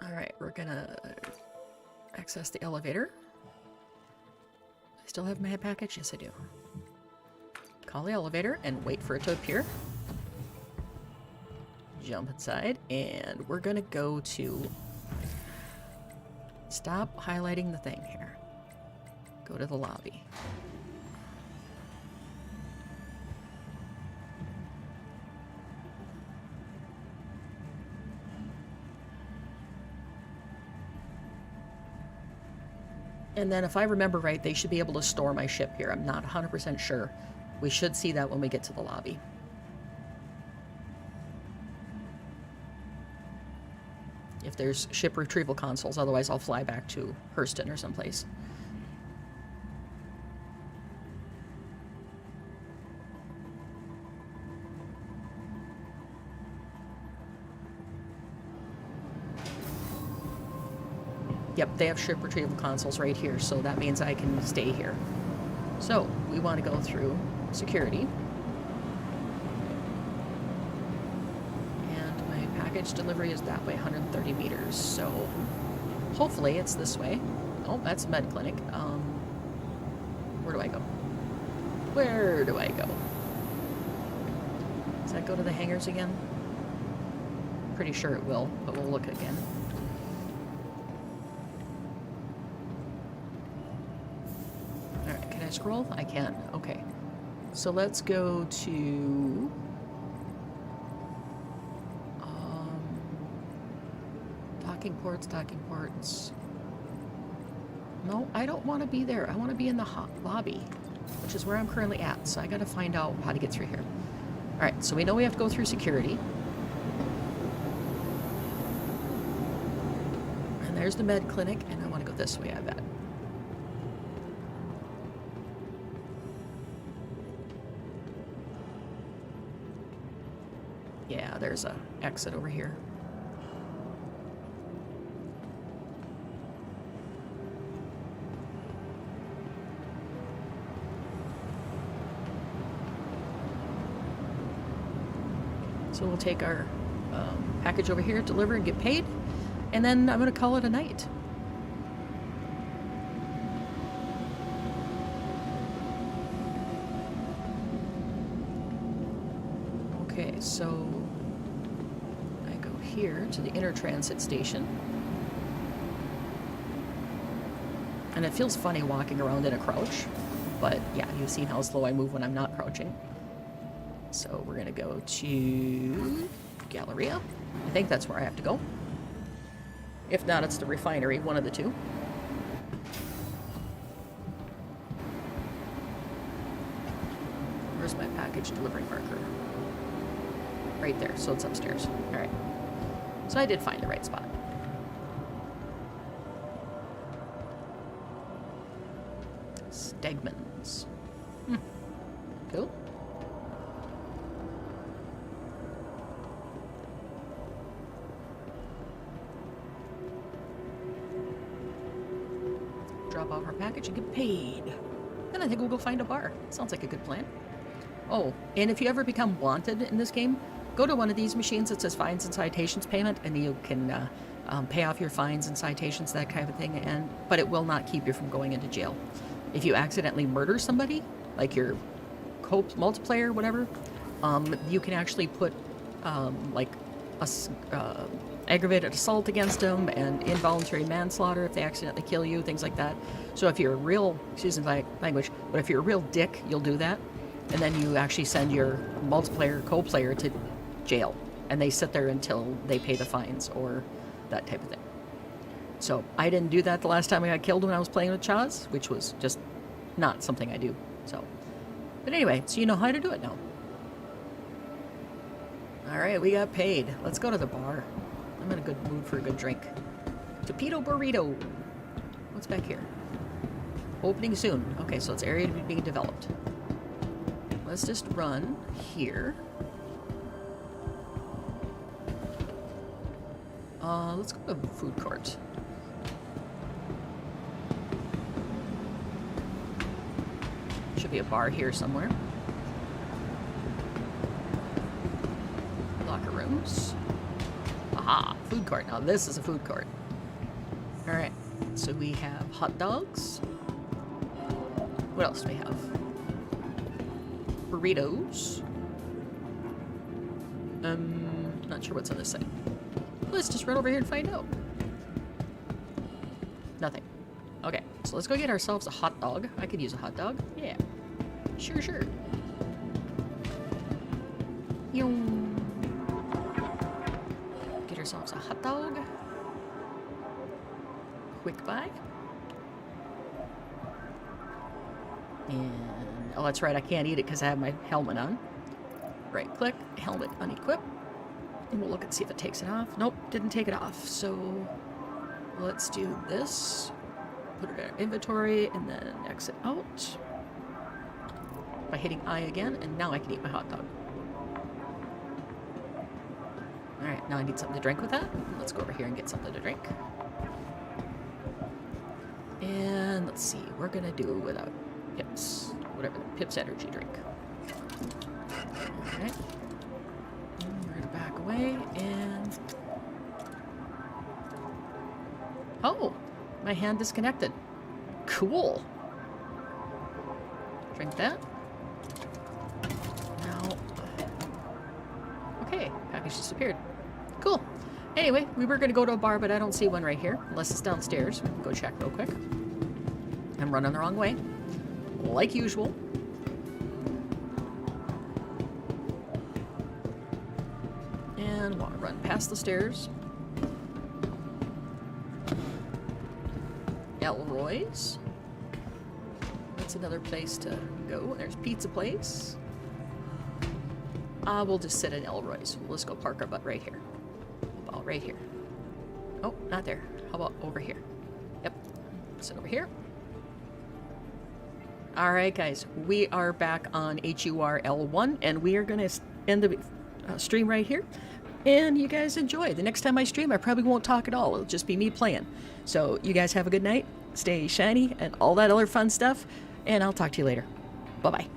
Alright, we're gonna access the elevator. I still have my package? Yes, I do. Call the elevator and wait for it to appear. Jump inside, and we're gonna go to... Stop highlighting the thing here. Go to the lobby. And then if I remember right, they should be able to store my ship here. I'm not 100% sure. We should see that when we get to the lobby. If there's ship retrieval consoles, otherwise I'll fly back to Hurston or someplace. Yep, they have ship retrieval consoles right here, so that means I can stay here. So, we want to go through security. And my package delivery is that way, 130 meters, so hopefully it's this way. Oh, that's a med clinic. Where do I go? Where do I go? Does that go to the hangars again? Pretty sure it will, but we'll look again. Scroll? I can. Okay. So let's go to... docking ports. No, I don't want to be there. I want to be in the lobby, which is where I'm currently at. So I got to find out how to get through here. Alright, so we know we have to go through security. And there's the med clinic, and I want to go this way, I bet. Yeah, there's a exit over here. So we'll take our package over here, deliver and get paid, and then I'm going to call it a night. Okay, so I go here to the inner transit station. And it feels funny walking around in a crouch, but yeah, you've seen how slow I move when I'm not crouching. So we're gonna go to Galleria. I think that's where I have to go. If not, it's the refinery, one of the two. Where's my package delivery marker? Right there, so it's upstairs. Alright. So I did find the right spot. Stegman's. Cool. drop off our package and get paid. Then I think we'll go find a bar. Sounds like a good plan. Oh, and if you ever become wanted in this game, go to one of these machines that says fines and citations payment, and you can pay off your fines and citations, that kind of thing. But it will not keep you from going into jail. If you accidentally murder somebody, like your multiplayer, whatever, you can actually put like aggravated assault against them and involuntary manslaughter if they accidentally kill you, things like that. So if you're a real, excuse my language, but if you're a real dick, you'll do that. And then you actually send your multiplayer co-player to jail. And they sit there until they pay the fines or that type of thing. So I didn't do that the last time I got killed when I was playing with Chaz, which was just not something I do. So, but anyway, so you know how to do it now. All right, we got paid. Let's go to the bar. I'm in a good mood for a good drink. Torpedo Burrito. What's back here? Opening soon. Okay, so it's area to be being developed. Let's just run here. Let's go to the food court. Should be a bar here somewhere. Locker rooms. Aha, food court. Now this is a food court. All right, so we have hot dogs. What else do we have? Burritos. Not sure what's on this side. Let's just run over here and find out. Nothing. Okay, so let's go get ourselves a hot dog. I could use a hot dog. Yeah. Sure. Yoom. Get ourselves a hot dog. Quick buy. And, oh, that's right, I can't eat it because I have my helmet on. Right click, helmet unequip. And we'll look and see if it takes it off. Nope, didn't take it off. So let's do this. Put it in our inventory and then exit out by hitting I again, and now I can eat my hot dog. Alright, now I need something to drink with that. Let's go over here and get something to drink. And let's see, we're gonna do without Pips. Whatever, Pips energy drink. Alright. We're gonna back away and... Oh! My hand disconnected. Cool. Drink that. Now... Okay, package disappeared. Cool. Anyway, we were gonna go to a bar, but I don't see one right here. Unless it's downstairs. We can go check real quick. I'm running the wrong way. Like usual. And want to run past the stairs. Elroy's. That's another place to go. There's Pizza Place. We'll just sit in Elroy's. Let's go park our butt right here. About right here. Oh, not there. How about over here? Yep. Sit over here. Alright guys, we are back on HURL1 and we are going to end the stream right here. And you guys enjoy. The next time I stream, I probably won't talk at all. It'll just be me playing. So you guys have a good night, stay shiny, and all that other fun stuff. And I'll talk to you later. Bye-bye.